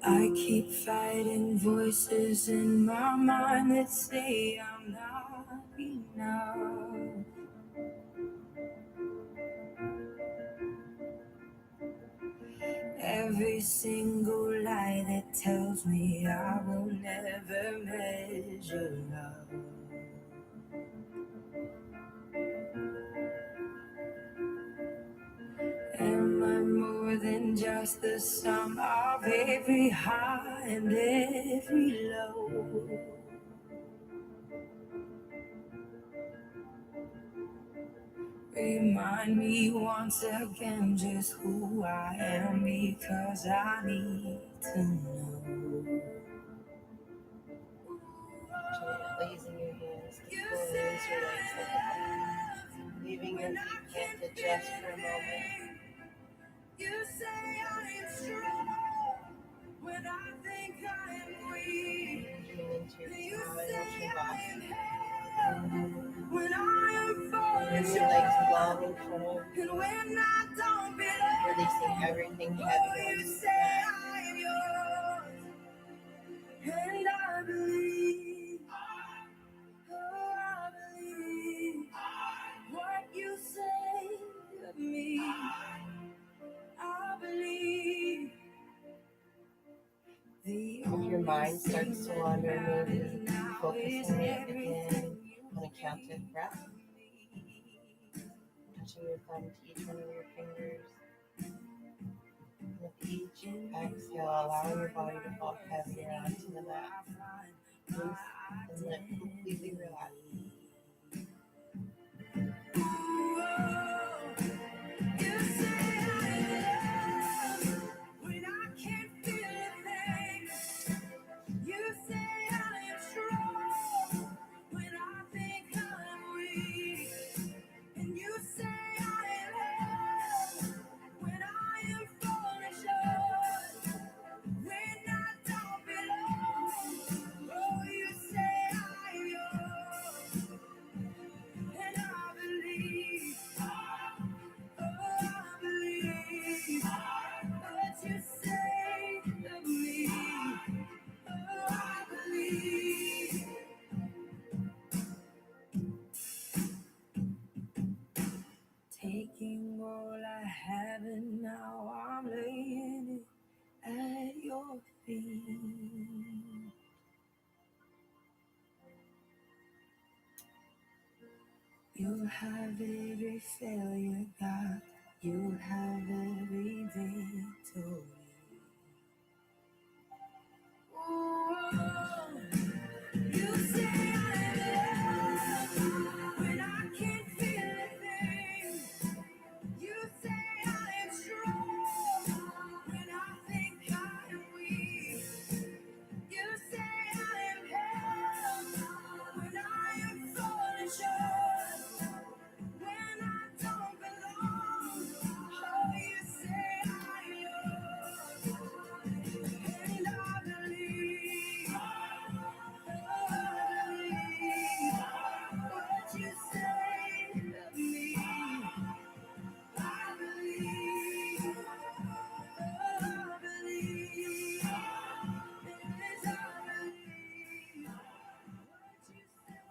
I keep fighting voices in my mind that say I'm not enough. Every single lie that tells me I will never measure up. Am I more than just the sum of every high and every low? Remind me once again just who I am, because I need to know. Gently using your hands to close your legs like a ball, leaving your feet planted just for a moment. You say I am strong when I think I am weak. Moving into your You final say I am Shavasana. held when I am falling Bring your legs short. long and forward, And when I don't releasing belong, everything heavy you onto the say mat. I am yours. And I believe, oh, I believe what you say of me. I believe. mind starts to wander, maybe focusing it again on a counted breath. Touching your thumb to each one of your fingers. With each exhale, allowing your body to fall heavier onto the mat. Loose and let completely relax. You say I love when I can't feel a thing. You say I am strong when I think I'm weak. And you say I am held when I am falling short. When I don't belong, oh, you say I am yours. And I believe, oh, I believe what you say of me. Oh, I believe. Taking all I have and now I'm laying it at your feet. You have every failure, God. You have every victory. Oh, you say I love when I can't feel a thing. You say I am strong when I think I am weak. You say I am held when I am falling short. When I don't belong, oh, you say I am yours. And I believe, oh, I believe what you say of me. I believe, oh, I believe, yes, I believe what you say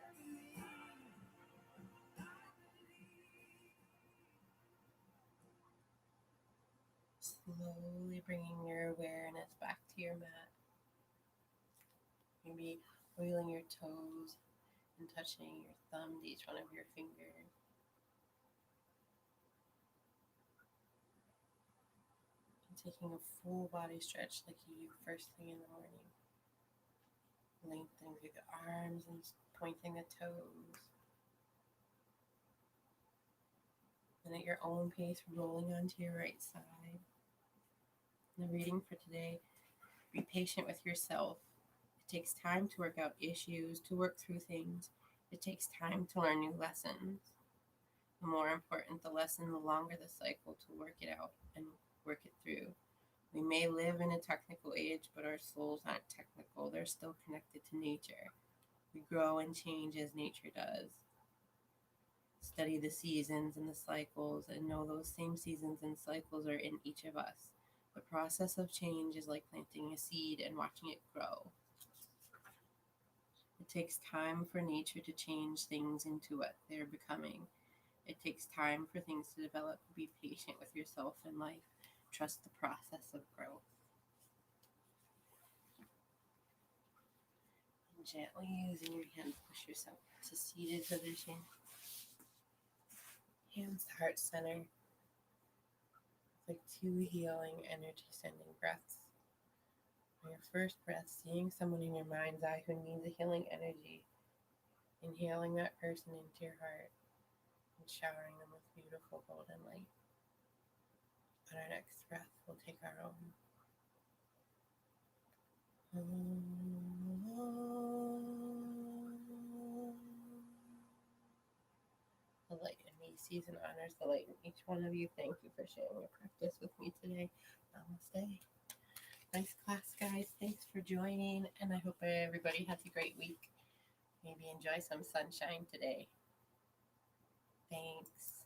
of me. Slowly bringing your awareness back to your mat. Maybe wheeling your toes and touching your thumb to each one of your fingers. And taking a full body stretch like you do first thing in the morning. Lengthening through the arms and pointing the toes. And at your own pace, rolling onto your right side. And the reading for today, be patient with yourself. It takes time to work out issues, to work through things. It takes time to learn new lessons. The more important the lesson, the longer the cycle to work it out and work it through. We may live in a technical age, but our souls aren't technical. They're still connected to nature. We grow and change as nature does. Study the seasons and the cycles and know those same seasons and cycles are in each of us. The process of change is like planting a seed and watching it grow. It takes time for nature to change things into what they're becoming. It takes time for things to develop. Be patient with yourself in life. Trust the process of growth. And gently using your hands, push yourself to seated position. Hands to heart center. Like two healing energy sending breaths. On your first breath, seeing someone in your mind's eye who needs a healing energy. Inhaling that person into your heart and showering them with beautiful golden light. On our next breath, we'll take our own. The light in me sees and honors the light in each one of you. Thank you for sharing your practice with me today. Namaste. Nice class, guys. Thanks for joining, and I hope everybody has a great week. Maybe enjoy some sunshine today. Thanks.